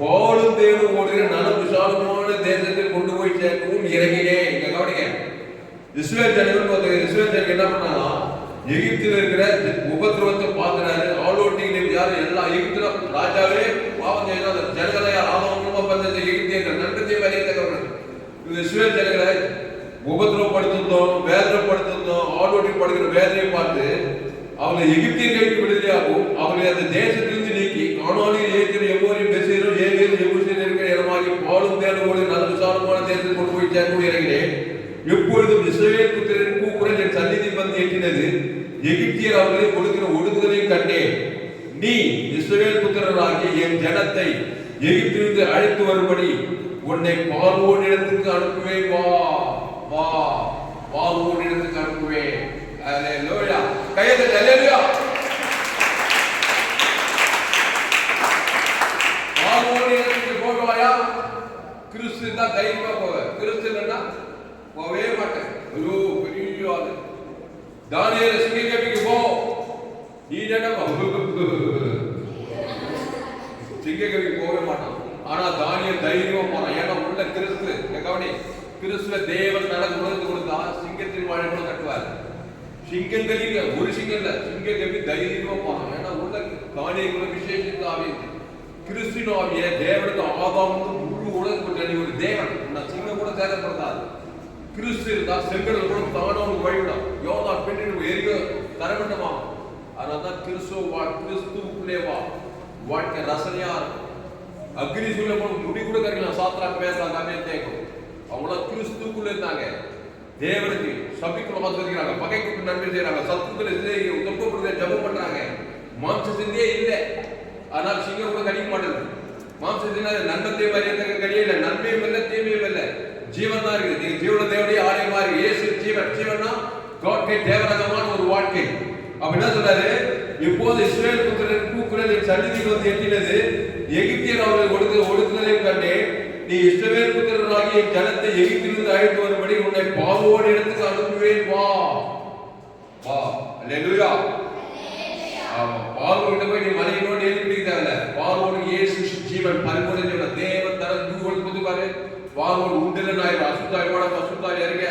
பாலும் தேனும் ஓடுகிற நல விசாலமான தேசத்தில் கொண்டு போய் சேர்க்கவும் இறங்கினேன். இங்க கவனிங்க. இஸ்ரவேல் ஜனங்கள் என்ன பண்ணாங்க? எகிப்தில் இருக்கிற உபத்திரவத்தை பார்க்கிறாரு. ஆலோட்டிகளை யாரும் எல்லா எகிப்தில ராஜாவே பாவம் செய்யறாங்க. ஜனங்களை ஆதவமா பார்த்த எகிப்தியர்கள் நன்றத்தை வரையத்தக்கவர்கள். இஸ்ரவேல் ஜனங்களை உபத்திரவப்படுத்தும் வேதனைப்படுத்தும் ஆலோட்டி படுகிற வேதனையை பார்த்து அவங்களை எகிப்தியர் கைக்கு விடுதலையாகவும் அவர்களை அந்த தேசத்திலிருந்து நீக்கி கானானியர் ஏத்தியரும் எமோரியரும் பெர்சியரும் ஏவியரும் எபூசியரும் இருக்கிற இடமாகி பாலும் தேனும் நல்ல விசாலமான தேசத்தில் கொண்டு போய் சேர்க்க இறங்கினேன். எப்பொழுதும் இஸ்ரவேல் புத்திரரின் கூக்குரல் என் சந்நிதி வந்து எட்டினது. எகிப்தியர் அவர்களை கொடுக்கிற ஒடுக்குதலையும் கண்டேன். நீ இஸ்ரவேல் புத்திரராகிய என் ஜனத்தை எகிப்திலிருந்து அழைத்து வரும்படி உன்னை பார்வோன் இடத்துக்கு அனுப்புவேன். வா வா பார்வோன் இடத்துக்கு அனுப்புவேன். அல்லேலூயா. கையெழுத்து அல்லேலூயா. பார்வோன் இடத்துக்கு போவாயா? கிறிஸ்து தான் தைரியமா போவ. கிறிஸ்து இல்லைன்னா போவே மாட்டேன். ஐயோ பெரிய ஆளு. தானியேல் சிங்கக்கவிக்கு போ. நீ என்ன சிங்கக்கவிக்கு போவே மாட்டான். ஆனா தானியேல் தைரியமா போறான். ஏன்னா உள்ள கிறிஸ்து. கவனி, கிறிஸ்துவ தேவன் நடந்து கொடுத்தா சிங்கத்தின் வாழை கூட கட்டுவார். சிங்கங்களில் ஒரு சிங்கம் இல்ல, சிங்கக்கவி தைரியமா போறான். ஏன்னா உள்ள தானியேல் விசேஷித்த ஆவி கிறிஸ்துவின் ஆவிய தேவனுக்கு ஆதாம் முழு உலகத்துக்கு நீ ஒரு தேவன். சிங்கம் கூட சேதப்படுத்தாது. கிறிஸ்து இருந்தா செங்கடல் கூட தானவனுக்கு வழிவிடும். யோர்தான் பின்னிட்டு எரிக தரவேண்டுமா? அதனால்தான் கிறிஸ்துவுக்குள்ளே வா. வாழ்க்கை ரசனையா இருக்கும். அக்னி சூழல முடி கூட கறிக்கலாம். சாத்திராக்கு பேசலாம் காமே தேக்கும். அவங்களாம் கிறிஸ்துக்குள்ள இருந்தாங்க. தேவனுக்கு சபிக்குள்ள பார்த்துக்கிறாங்க. பகைக்கு நன்மை செய்யறாங்க. சத்துக்களை தொப்பப்படுத்த ஜபம் பண்றாங்க. மாம்ச சிந்தியே இல்லை. ஆனால் சிங்கம் கூட கடிக்க மாட்டேங்குது. மாம்ச சிந்தா நன்மத்தையும் வரையத்தக்க கடியில்லை. நன்மையும் இல்லை, தீமையும் இல்லை. ஜீவன் தான் இருக்குது. நீங்க ஜீவன தேவனுடைய ஆலயமா இருக்கு. இயேசு ஜீவன். ஜீவன்னா வாழ்க்கை தேவரகமான ஒரு வாழ்க்கை. அப்ப என்ன சொல்றாரு? இப்போது இஸ்ரவேல் புத்திரரின் கூக்குரல் என் சந்நிதிக்கு வந்து எட்டினது. எகிப்தியர் அவர்கள் ஒடுக்குதலையும் கண்டே. நீ இஸ்ரவேல் புத்திரராகிய என் ஜனத்தை எகிப்திலிருந்து அழைத்து வரும்படி உன்னை பார்வோன் இடத்துக்கு அனுப்புவேன். வா வா. அல்லேலூயா. ஆமா, பார்வோன் போய் நீ மலையினோடு எழுதி பிடிக்க தேவையில்ல. பார்வோனுக்கு இயேசு ஜீவன் பரிபூரண தேவன் தர தூவல் புதுப்பாரு. பார்வோன் உண்டில நாய் அசுத்தாயோட அசுத்தாய் இருக்க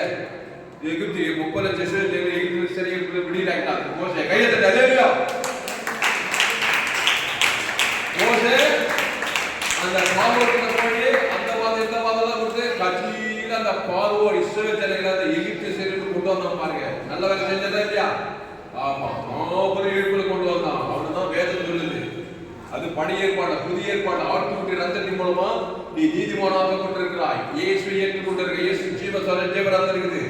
எகிப்து 30 லட்சம் பேர் எகிப்து சிறையில் விடுகிறாங்க. மோசே கையெழுத்து அல்லேலூயா. மோசே அந்த பார்வோனுக்கு போய் அந்த வாதெல்லாம் கொடுத்து கட்சியில அந்த பார்வோன் இஸ்ரவேல் ஜனங்களை அந்த எகிப்து சிறையில் கொண்டு வந்தான் பாருங்க. நல்ல வேலை செஞ்சதா இல்லையா? ஆமா, மாபெரும் இழப்புல கொண்டு வந்தான். அவனுதான் வேதம் சொல்லுது. அது பழைய ஏற்பாடு. புதிய ஏற்பாடு ஆட்டுக்குட்டி ரத்தத்தின் மூலமா நீ நீதிமானாக கொண்டிருக்கிறாய். இயேசு ஏற்றுக்கொண்டிருக்க. இயேசு ஜீவராக இருக்குது.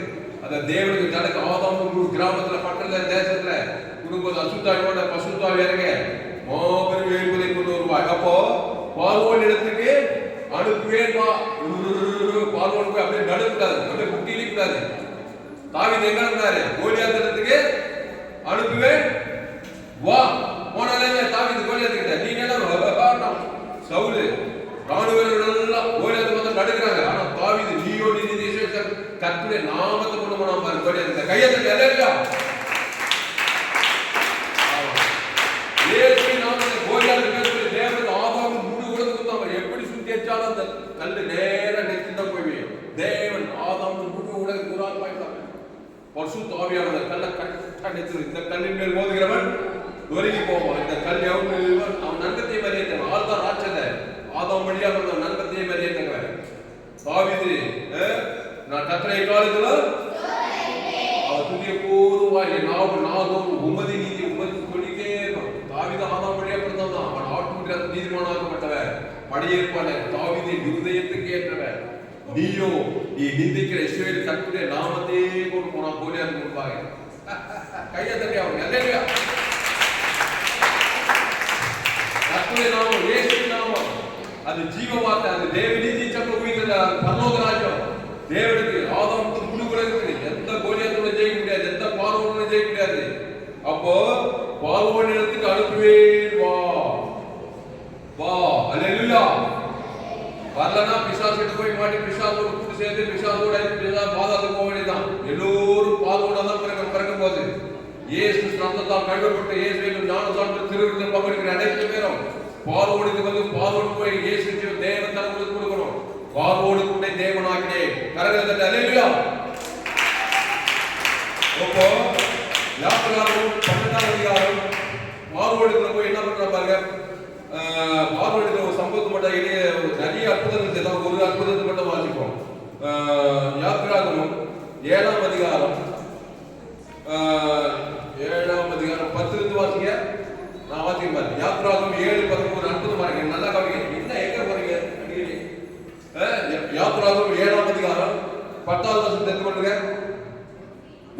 அந்த தேவனுக்கு தனக்கு ஆதாம் கிராமத்துல பட்டண தேசத்துல குடும்பம் அசுத்தாயோட பசுத்தாய் இறங்க மாபெரும் எழுப்புதை கொண்டு வருவாய். அப்போ பார்வோன் இடத்துக்கு அனுப்புவேன். பார்வோன் போய் அப்படியே நடுக்கூடாது, அப்படியே குட்டி இழிக்கூடாது. தாவீது எங்க இருந்தாரு? கோலியாத் இடத்துக்கு அனுப்புவேன். வா. போனாலே தாவீது கோலியாத் கிட்ட நீ என்ன சவுல் ராணுவர்கள் எல்லாம் கோலியாத் வந்து நடுக்கிறாங்க. ஆனா தாவீது நீயோடு நீதி கர்த்தருடைய நாமத்தை கொண்டு போனா பாரு. கோலியாத் கையெழுத்து அல்லேலூயா. இயேசு நாமத்தை கோலியாத் பேசுற தேவனுக்கு ஆதாம் முழு உலகத்துக்கு தான் எப்படி சுத்தி அடிச்சாலும் அந்த கல்லு நேரா நெத்தில போய் பரிசுத்த ஆவியானவர் கல்லை கரெக்டா நிறுத்து. இந்த கல்லின் மேல் மோதுகிறவன் நொறுங்கி போவான். இந்த கல் அவன் நன்கத்தை மறிய ஆள் தான் ராட்சத ஆதாம் வழியாக நன்கத்தை மறிய தாவீது நான் கத்தரை காலத்துல அவர் துதிய போதுவாய் நாவும் உமதி நீதி உமதி சொல்லிட்டே தாவீது ஆதாம் வழியா பிறந்தவன். அவன் ஆட்டுக்குட்டியாக நீதிமானாக்கப்பட்டவன், படையேற்பாளர், தாவீதின் இருதயத்துக்கு ஏற்றவன். நீயோ நீ நிந்திக்கிற இஸ்ரவேல் கர்த்தருடைய நாமத்தையே கொண்டு போனா கோலியாத் முன்பாக கையை தட்டி அவங்க அல்லேலூயா. கர்த்தருடைய நாமம் இயேசுவின் நாமம் அது ஜீவ வார்த்தை, அது தேவ நீதி சக்கர உயிர்த்த பரலோக ராஜ்யம். தேவனுக்கு ஆதாமுக்கு முழு உலகத்துக்கு எந்த கோலியாத்தோட ஜெயிக்க முடியாது, எந்த பார்வோனோட ஜெயிக்க முடியாது. அப்போ பார்வோன் இடத்துக்கு அனுப்புவேன் வா வா அல்லேலூயா. வரலன்னா பிசாசிட்ட போய் மாட்டி பிசாசோட கூட்டு சேர்ந்து பிசாசோட பாதாளத்துக்கு போக வேண்டியதான். எல்லோரும் பார்வோனா தான் பிறக்கும் போது இயேசு ரத்தத்தால் கழுவப்பட்ட இயேசுவின் ஞானசான்று திருவிழா பங்கெடுக்கிற அனைத்து பேரும் பார்வோனுக்கு வந்து பார்வோடு போய் இயேசு தேவன் தனக்கு கொடுக்கணும். பார்வோனுக்கு உன்னை தேவனாக்கினே கரங்களை தட்டி அல்லேலூயா. அப்போ யாத்திராவும் 12ஆம் அதிகாரம் பார்வோனுக்கு போய் என்ன பண்ற பாருங்க. பார்வோனுக்கு ஒரு சம்பவத்தை மட்டும் நிறைய அற்புதங்கள் செய்தால் ஒரு அற்புதத்தை மட்டும் வாசிப்போம். யாத்திராகமும் 7ஆம் அதிகாரம் 10 வாசிங்க. நான் வாசிக்க பாருங்க. யாத்திராகமும் 7:13 அற்புதமா இருக்கு. நல்லா கவனிங்க. என்ன எங்க போறீங்க? யாத்திராகமும் 7ஆம் அதிகாரம் 10வது வசனத்தை எடுத்துக்கொள்ளுங்க.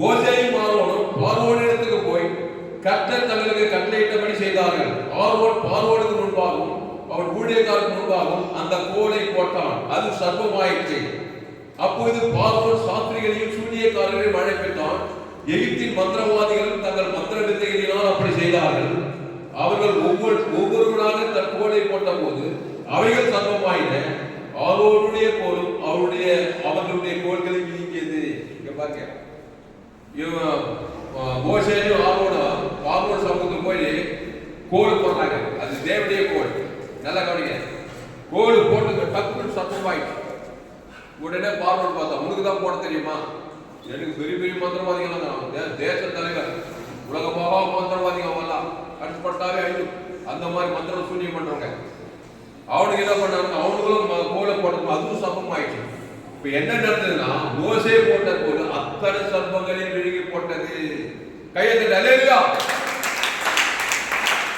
மோசேயும் ஆரோனும் பார்வோனிடத்துக்கு போய் கர்த்தர் தங்களுக்கு கட்டளையிட்டபடி செய்தார்கள். ஆரோன் பார்வோனுக்கு முன்பாகவும் அவன் ஊழியக்காரருக்கு முன்பாகவும் அந்த கோலை போட்டான், அது சர்ப்பமாயிற்று. அப்போது பார்வோன் சாஸ்திரிகளையும் சூனியக்காரர்களையும் அழைப்பித்தான். எகிப்தின் மந்திரவாதிகளும் தங்கள் மந்திர வித்தைகளினால் அப்படி செய்தார்கள். அவர்கள் ஒவ்வொருவராக தன் கோலை போட்ட போது அவைகள் சர்ப்பமாயின. ஆரோனுடைய கோலும் அவர்களுடைய கோல்களை நீங்கியது. இங்க பாருங்க, மோசேயும் பார்வோன் சமூகத்துக்கு போய் கோல் போடுறாங்க. அது தேவனுடைய கோல். நல்லா கவனிங்க. கோல் போட்டு டக்குன்னு சர்ப்பமாயிடுச்சு. உடனே பார்வோன் பார்த்தா, உனக்கு தான் போட தெரியுமா? எனக்கு பெரிய பெரிய மந்திரவாதிகள் தேச தலைவர் உலக மகா மந்திரவாதிகள் அவெல்லாம் கட்டுப்பட்டாவே ஐயோ அந்த மாதிரி மந்திரம் சூன்யம் பண்றவங்க அவனுக்கு என்ன பண்ணாங்க? அவனுங்களும் கோலை போட்டது அதுவும் சர்ப்பம் ஆயிடுச்சு. இப்ப என்ன நடந்ததுன்னா மோசே போட்ட போது அத்தனை சர்ப்பங்களையும் விழுகி போட்டது. கையெழுத்து அல்லேலூயா.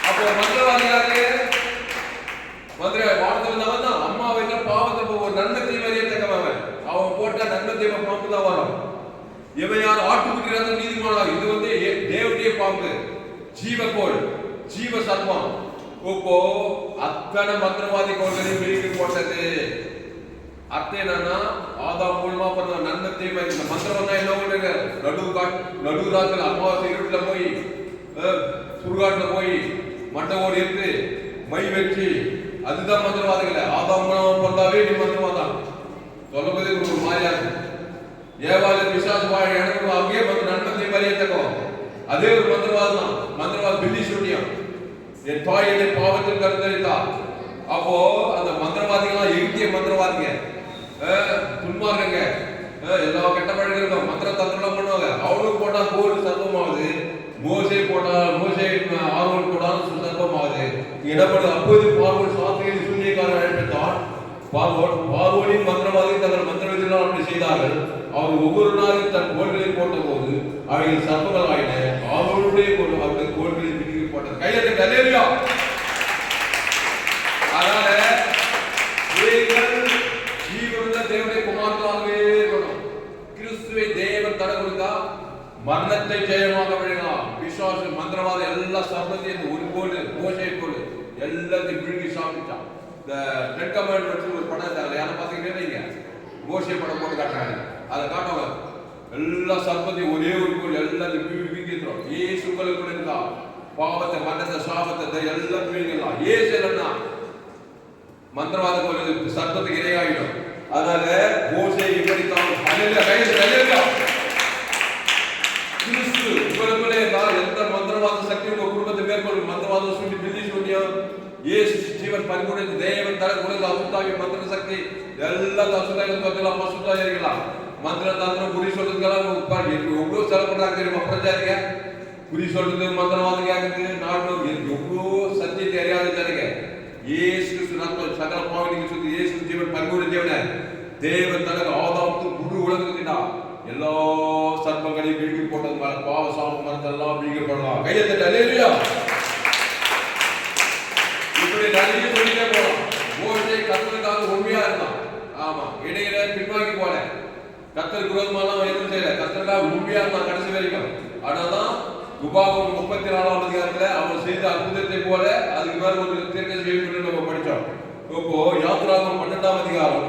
அப்போ மந்திரவாதியாரு வாழ்ந்தவன் தான் அம்மா வைக்கிற பாவத்தை ஒரு நன்மை தீமையே தக்கவன் அவன் போட்டா நன்மை தீமை பாம்பு தான் வரும். இவன் யார்? ஆட்டுக்குட்டியாக நீதிமானாக. இது வந்து தேவனுடைய பாம்பு, ஜீவக்கோள், ஜீவ சர்ப்பம். இப்போ அத்தனை மந்திரவாதி கோள்களையும் விழுங்கி போட்டது. அர்த்தம் என்னன்னா ஆதாம் மூலமா பண்ண நன்மை தீமை. இந்த மந்திரம் தான் என்ன பண்ணுங்க? நடு ராத்திரி அமாவாசை இருட்டுல போய் சுடுகாட்டுல போய் மண்டவோடு இருந்து மை வச்சு அதுதான் மந்திரவாதிகள். ஆதாம் மூலமா பண்ணாவே நீ மந்திரவாதான் சொல்லும்போது ஒரு மாதிரியா இருக்கு. ஏவாள பிசாசு வாழ எனக்கு அங்கேயே வந்து நன்மை மறியத்தக்கும் அதே ஒரு மந்திரவாதம் தான். மந்திரவாதம் பில்லி சூன்யம். என் தாய் என்னை பாவத்தில் கருத்தரித்தா. அப்போ அந்த மந்திரவாதிகளாம் எகிப்திய மந்திரவாதிங்க, துன்மார்க்கங்க, எல்லா கெட்ட பழகிருக்கோம், மந்திர தந்திரம் பண்ணுவாங்க. அவனுக்கு போட்டா கோல் சர்ப்பமாகுது. மோசே ஆர்வம் போட்டாலும் சர்ப்பமாகுது. என்ன பண்ணுது? அப்போது பார்வோன் சாஸ்திரியை சூன்யக்காரன் அழைப்பித்தான். பார்வோனின் மந்திரவாதி தங்கள் மந்திரவிதிகளால் அப்படி செய்தார்கள். அவர் ஒவ்வொரு நாளும் தன் கோள்களை போட்ட போது அவைகள் சர்ப்பங்கள் ஆயின. அவருடைய அவருடைய கோள்களில் விழுங்கி போட்டது. கையெழுத்து அல்லேலூயா. அதனால ஜீவனுள்ள தேவனுடைய குமாரனாகவே இருக்கணும். கிறிஸ்துவை தேவன் தர கொடுத்தா மரணத்தை ஜெயமாக விழுங்கலாம். விசுவாசம் மந்திரவாதம் எல்லா சர்ப்பத்தையும் ஒரு கோல் மோசே கோல் எல்லாத்தையும் விழுங்கி சாப்பிட்டான். இந்த டென் கமாண்ட் வச்சு ஒரு படம் இருந்தாங்க. யாரும் பார்த்தீங்கன்னா மோசே படம் போட்டு காட்டுறாங்க. அதை காட்டுவாங்க. எல்லா சர்ப்பத்தையும் ஒரே ஒரு கோல் எல்லாத்தையும் வீங்கிடுறோம். ஏசு உங்களுக்கு கூட இருந்தா பாவத்தை மரணத்தை சாபத்தை எல்லாம் வீங்கிடலாம். ஏசு இல்லைன்னா மந்திரவாத கோல் சர்ப்பத்துக்கு இரையாயிடும். அதனால மோசே இப்படித்தான் கிறிஸ்து உங்களுக்குள்ளே இருந்தால் எந்த மந்திரவாத சக்தி உங்க குடும்பத்தை மேற்கொள்ளும். மந்திரவாதம் சொல்லி பில்லி சூன்யம் இயேசு ஜீவன் பரிபூரண தேவன் தர உலக அசுத்தாவி மந்திர சக்தி எல்லா அசுத்தாவிகள் அம்மா சுத்தாவிகளா மந்திர தந்திரம் குறி சொல்றதுக்கெல்லாம் உட்காந்து எவ்வளவு செலவு பண்றாங்க தெரியுமா பிரச்சாரிங்க? குறி சொல்றது, மந்திரவாதம் கேட்கறது, நாடு எவ்வளோ சத்தியத்தை அறியாத ஜனங்க. இயேசு கிறிஸ்து ரத்தம் சகல பாவங்களுக்கு சொல்லி இயேசு ஜீவன் பரிபூர்ண ஜீவன் தேவன் தனக்கு ஆதாரத்து முழு உலகத்துக்குண்டா எல்லா சர்ப்பங்களையும் வீழ்ச்சி போட்டது மேல பாவ சாபம் மறந்தெல்லாம் வீழ்க்கப்படலாம். கையை தட்ட அல்லேலூயா. இப்படி நிறைய சொல்லிட்டே போலாம். மோசே கர்த்தருக்காக உண்மையா இருந்தான். ஆமா, இடையில பின்வாங்கி போல கர்த்தருக்கு விரோதமாலாம் எதுவும் செய்யல. கர்த்தருக்காக உண்மையா இருந்தான் கடைசி வரைக்கும். ஆனாதான் உபாகம் 34ஆம் அதிகாரத்துல அவர் செய்த அற்புதத்தை போல அதுக்கு மேல ஒரு தீர்க்க செய்யணும்னு நம்ம படிச்சோம். இப்போ யாத்ராகமம் 12ஆம் அதிகாரம்,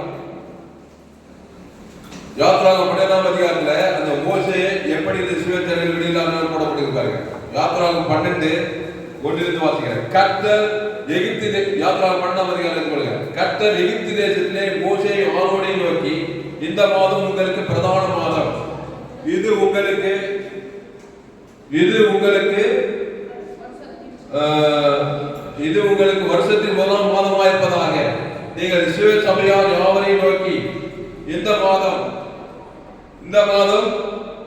யாத்ராகமம் 12ஆம் அதிகாரத்துல அந்த மோசே எப்படி இந்த இஸ்ரவேல் வெளியில போடப்பட்டிருக்காங்க. யாத்ராகமம் 12:1 வாசிக்கிறேன். கர்த்தர் எகிப்து யாத்ராகமம் 12ஆம் அதிகாரத்தில் சொல்லுங்க. கர்த்தர் எகிப்து தேசத்திலே மோசேயை ஆரோனை நோக்கி, இந்த மாதம் உங்களுக்கு பிரதான மாதம், இது உங்களுக்கு வருஷத்தின் முதலாம் மாதமாயிருப்பதாக நீங்கள் இஸ்ரவேல் சபையார் யாவரையும் நோக்கி, இந்த மாதம்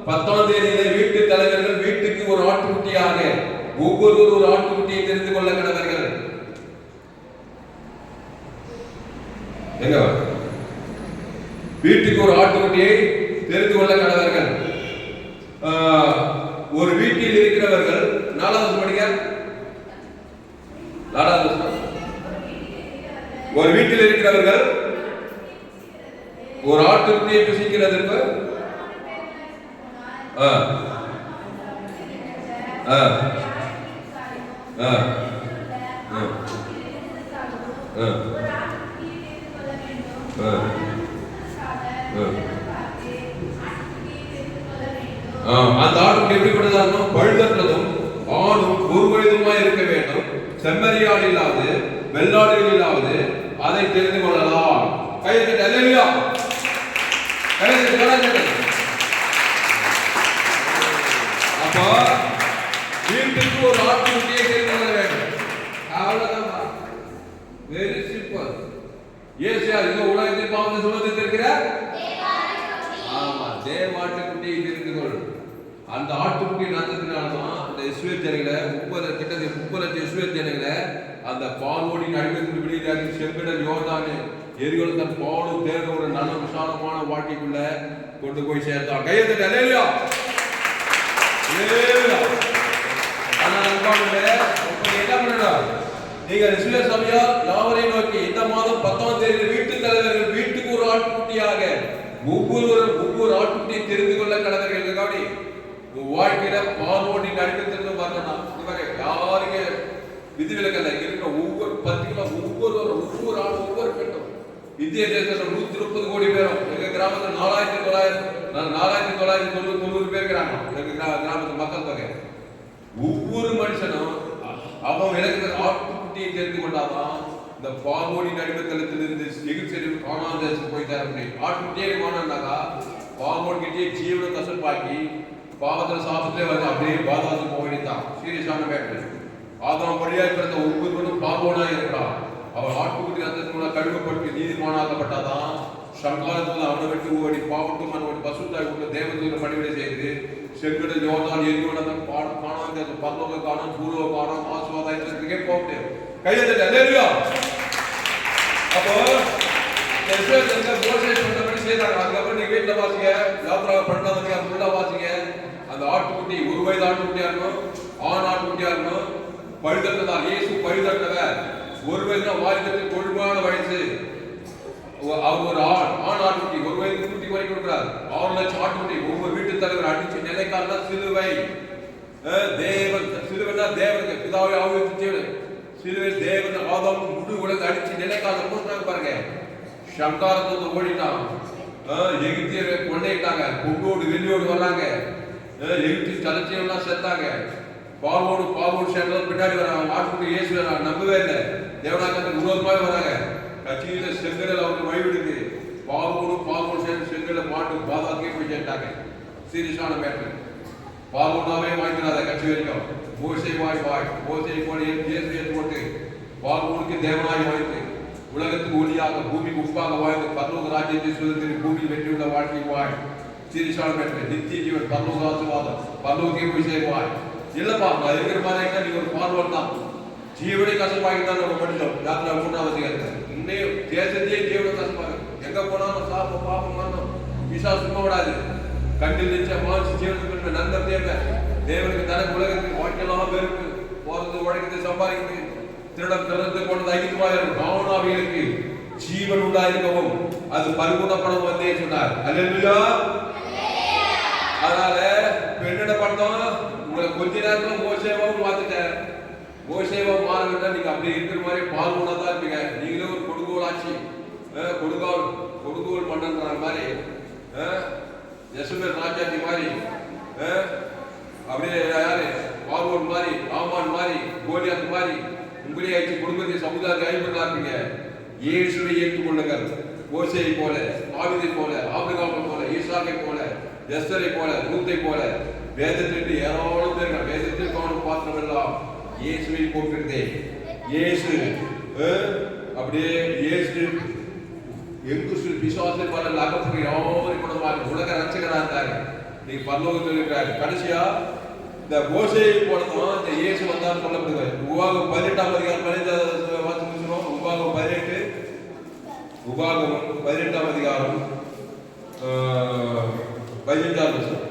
10ஆம் தேதியிலே வீட்டு தலைவர்கள் வீட்டுக்கு ஒரு ஆட்டுக்குட்டியாக ஒவ்வொருவரும் ஒரு ஆட்டுக்குட்டியை தெரிந்து கொள்ள கடவர்கள். வீட்டுக்கு ஒரு ஆட்டுக்குட்டியை தெரிந்து கொள்ள கடவர்கள். ஒரு வீட்டில் இருக்கிறவர்கள் 4வது படிங்க. 4வது ஒரு வீட்டில் இருக்கிறவர்கள் ஒரு ஆட்டுக்குட்டியை புசிக்கிறதற்கு அந்த ஆட்டுக்கு எப்படிப்பட்டதா இருக்கணும்? பழுதற்றதும் ஆணும் ஒரு வயதுமா இருக்க வேண்டும். செம்மறியாடு இல்லாது வெள்ளாடுகள் இல்லாது அதை தெரிந்து கொள்ளலாம். கையெழுத்து அல்லேலூயா. கையெழுத்து. அப்போ வீட்டுக்கு ஒரு ஆட்டுக்குட்டியை தெரிந்து கொள்ள வேண்டும். அவ்வளவுதான். Very simple. ஏசியா இந்த உலகத்தில் பாவத்தை சுமந்து இருக்கிறார். ஆமா, தேவாட்டுக்குட்டியை தெரிந்து கொள். அந்த ஆட்டுக்குட்டி நடந்ததுனாலதான் அந்த இஸ்ரவேல் ஜனங்களை 30 லட்சம் இஸ்ரவேல் ஜனங்களை அந்த பார்வோனின் அடிமைக்கு வெளியிடாது செங்கடல் யோர்தானு எரிகோல் தன் பாலும் தேர்ந்த ஒரு நல்ல விசாலமான வாழ்க்கைக்குள்ள கொண்டு போய் சேர்த்தான். கையெழுத்து அல்லேலூயா. என்ன பண்ணணும்? நீங்கள் இஸ்ரவேல் சபையார் யாவரையும் நோக்கி, இந்த மாதம் 10ஆம் தேதி வீட்டு தலைவர்கள் வீட்டுக்கு ஒரு ஆட்டுக்குட்டியாக ஒவ்வொரு ஆட்டுக்குட்டியை தெரிந்து கொள்ள கடவர்கள். கவனி, வாழ்க்கையில பார்வோனின் அடிமைத்திலிருந்து வரணும். யாருக்கு விதிவிலக்கல்ல இருக்கிற ஒவ்வொரு பத்திரிகை ஒவ்வொரு ஆளும் ஒவ்வொரு பெண்ணும். இந்திய தேசத்துல 130 கோடி பேரும். எங்க கிராமத்துல 4990 பேர் இருக்கிறாங்க. எங்க கிராமத்து மக்கள் தொகை. ஒவ்வொரு மனுஷனும் அவன் எனக்கு ஆட்டுக்குட்டியை தெரிந்து கொண்டாதான் இந்த பார்வோனின் அடிமைத்தளத்திலிருந்து எகிப்து கானான் தேசத்துக்கு போய் தர முடியும். ஆட்டுக்குட்டியே காணான்னாக்கா பார்வோன் கிட்டே ஜீவனை கசப்பாக்கி பாவத்தில் சாபத்திலே வந்து அப்படியே பாதாளத்துக்கு போக வேண்டியதான். சீரியஸான மேட்டர். ஆதாம் வழியாக பிறந்த ஒவ்வொருவரும் பார்வோனா இருக்கிறான். அவன் ஆட்டுக்குட்டி ரத்தத்தின் கழுவப்பட்டு நீதிமானாக்கப்பட்டாதான் சங்காரத்தில் அவனை விட்டு ஓடி பாவட்டும் அவனோட பசுத்தாய் உள்ள தேவதூர பணிவிடை செய்து செங்கடல் யோர்தான் எரியோடம் காணாங்க பரலோக காணம் பூர்வ காணம் ஆசுவாதாயத்திற்கே போக முடியாது. கையெழுத்து அல்லேலூயா. அப்போ சொன்னபடி செய்தாங்க. அதுக்கப்புறம் நீங்க வீட்டுல வாசிங்க, யாத்திரா பண்ணாதீங்க, ஃபுல்லா வாசிங்க. அந்த ஆட்டுக்குட்டி 1 வயது ஆட்டுக்குட்டியா இருக்கணும், ஆண் ஆட்டுக்குட்டியா இருக்கணும். பழுதட்டதா இயேசு பழுதட்டவர். 1 வயதுனா வாலிபத்தில் கொழுமான வயசு. அவர் ஒரு ஆண் ஆட்டுக்குட்டி 1 வயது குட்டி வரைக்கும் கொடுக்கிறார். 6 லட்சம் ஆட்டுக்குட்டி. ஒவ்வொரு வீட்டு தலைவர் அடிச்சு நிலைக்கால சிலுவை. தேவன் சிலுவைனா தேவனுக்கு பிதாவை ஆவித்து சிலுவை தேவன் ஆதாம் முழு உலக அடிச்சு நிலைக்கால போட்டாங்க பாருங்க. சங்காரத்தை ஓடிட்டான். எகிப்தியரை கொள்ளையிட்டாங்க. பொங்கோடு வெள்ளியோடு வர்றாங்க. எகிப்தி தலைச்சியெல்லாம் செத்தாங்க. பார்வோடு சேர்ந்தது பின்னாடி வராங்க. ஆட்டுக்குட்டி இயேசு நம்பவே இல்லை. தேவனாக்கத்துக்கு விரோதமாக வராங்க. கட்சியில செங்கடல் அவருக்கு வழிவிடுது. பார்வோடு சேர்ந்து செங்கடலை மாட்டு பாதாக்கே போய் சேர்த்தாங்க. சீரியஸான மேட்டர். பார்வோனாவே வாங்கிக்கிறாத கட்சி வரைக்கும். மோசே மோசை போல இயேசு போட்டு பார்வோனுக்கு தேவனாய் வாய்த்து உலகத்துக்கு ஒளியாக பூமிக்கு உப்பாக வாழ்ந்து பரலோக ராஜ்யத்தை சுதந்திரி பூமியில் வெற்றியுள்ள வாழ்க்கை வாழ். சீரிஷான பெற்று நித்திய ஜீவன் பரலோக ஆசீர்வாதம் பரலோகத்தையும் போய் சேர்வாய். இல்லப்பா நான் இருக்கிற மாதிரி நீங்க ஒரு பார்வன் தான் ஜீவனை கசப்பாக்கி தான் நம்ம படிச்சோம். யாத்திரா 3வது இன்னும் தேசத்தையே ஜீவனை கசப்பாங்க. எங்க போனாலும் சாப்ப பாப்பம் மரணம் விசுவாசமா விடாது. கண்டில் நிச்சய மாசி ஜீவனுக்கு நன்மை தேவை. தேவனுக்கு தனக்கு உலகத்துக்கு வாழ்க்கையெல்லாம் வெறுப்பு போறது உழைக்கிறது சம்பாதிக்கிறது திருடம் திறந்து போனது ஐக்கியமாயிரும் காவனாவிகளுக்கு ஜீவன் உண்டாயிருக்கவும் அது பரிபூர்ணப்படும் வந்தே சொன்னார். அல்லேலூயா. அதனால என்ன பண்ணோம், உங்களை கொஞ்ச நேரத்துல மோசேவாவும் மாத்திட்டேன். மோசேவா மாறுகிட்ட நீங்க அப்படி இருக்கிற மாதிரி பால்குணா தான் இருப்பீங்க. நீங்களே ஒரு கொடுங்கோல் ஆட்சி கொடுங்கோல் பண்ணன்ற மாதிரி யசுமேர் ராஜாஜி மாதிரி அப்படியே யாரு பார்வோன் மாதிரி ராமான் மாதிரி கோலியாத் மாதிரி உங்களே ஆட்சி குடும்பத்தை சமுதாயத்தை ஐம்பதா இருப்பீங்க. இயேசுவை ஏற்றுக்கொள்ளுங்கள். மோசேயை போல தாவீதை போல ஆபிரகாமை போல ஈசாக்கை போல எஸ்தரை போல ரூத்தை போல வேதத்திற்கு ஏராளம் பேர்கள் வேதத்தில் காணும் பாத்திரம் எல்லாம் இயேசுவை போட்டிருந்தே. இயேசு அப்படியே இயேசு எங்கு பிசாசை பல அகப்பட்டு யாரும் குணமாக உலக ரட்சகராக இருந்தாரு. நீங்க பரலோகத்தில் இருக்கிறாரு. கடைசியா இந்த மோசேயை போலதான் இந்த இயேசு வந்தார் சொல்லப்படுது. உபாகம் 18ஆம் அதிகாரம் 18 வாசி முடிச்சிடும். உபாகம் 18 உபாகம் 18ஆம் அதிகாரம் 15ஆம் வசனம்.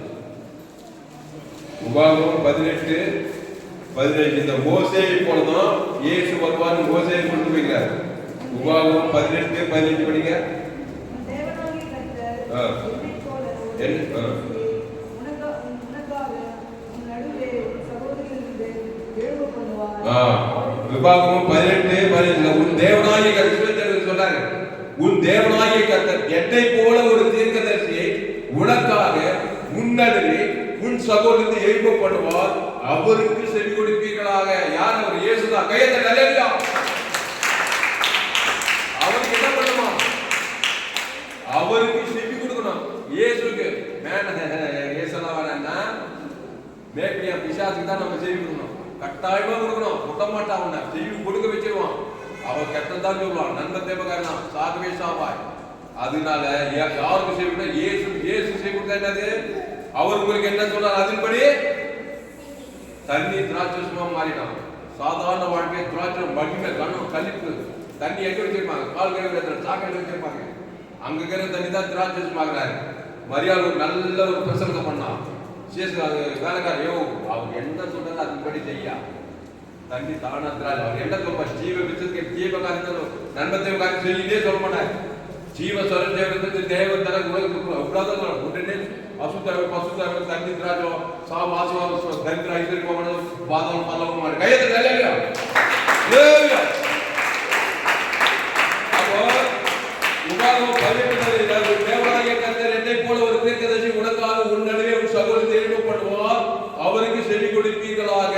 உபாகம் 18:15 இந்த மோசேயை போலதான் இயேசு வருவார். மோசேயை கொண்டு போய்கிறார். உபாகம் 18:15 படிங்க. விபாகமும் 18:15 உன் தேவனாகிய கர்த்தர் சொல்றாரு. உன் தேவனாகிய கர்த்தர் என்னை போல ஒரு தீர்க்கதரிசியை உனக்காக முன்னடுவே உன் சகோதரத்தை எழுப்ப பண்ணுவார். அவருக்கு செவி கொடுப்பீர்களாக. யார் அவர்? இயேசுதான். கையத்தை அல்லேலூயா. அவருக்கு என்ன பண்ணுமா? அவருக்கு செவி கொடுக்கணும். இயேசுக்கு இயேசுலாம் வரேன்னா மேப்பியா பிசாசுக்கு தான் நம்ம செவி கொடுக்கணும். கட்டாயமா கொடுக்கணும். விட மாட்டான். அவனை செவி கொடுக்க வச்சிருவான். அவன் கெட்டதான் சொல்லுவான். நன்மை தேவகாரன் சாகவே சாவாய். அதனால யாருக்கு செவி கொடுத்தா? இயேசு செவி கொடுத்தா என்னது? அவர் உங்களுக்கு என்ன சொல்றாரு அதன்படி தண்ணி திராட்சரசமா மாறினான். சாதாரண வாழ்க்கை திராட்சை மகிமை கணம் கழிப்பு தண்ணி எங்க வச்சிருப்பாங்க? கால் கழுவுற சாக்கடை வச்சிருப்பாங்க. அங்க இருக்கிற தண்ணி தான் திராட்சரசமாகிறாரு. மரியாதை ஒரு நல்ல ஒரு பிரசங்கம் பண்ணான். வேலைக்காரையோ அவர் என்ன சொல்றாரு அதன்படி செய்யா. தண்ணி தானாத்திரால் அவர் என்ன சொல்வார்? ஜீவ விசத்துக்கு ஜீவ காரியம் நன்மத்தை காரியம் சொல்லிட்டே சொல்ல மாட்டார். ஜீவ சொல் தேவனுக்கு தேவன் தர உலகத்துக்கு அப்படிதான் உடனே அசுத்தாவை பசுத்தாவை தண்ணி திராட்சம் சா மாசுவாரம் தரித்திர ஐஸ்வர்யம் பாதம் பல்லவம் மாதிரி கையத்தை நல்ல அப்போ உபாகம் 18 தேவனாகிய கர்த்தர் என்னை போல ஒரு தீர்க்கதரிசி உனக்காக உன் நடுவே உன் சகோதரத்தை எழுப்பப்படுவார். அவருக்கு செவி கொடுப்பீர்களாக.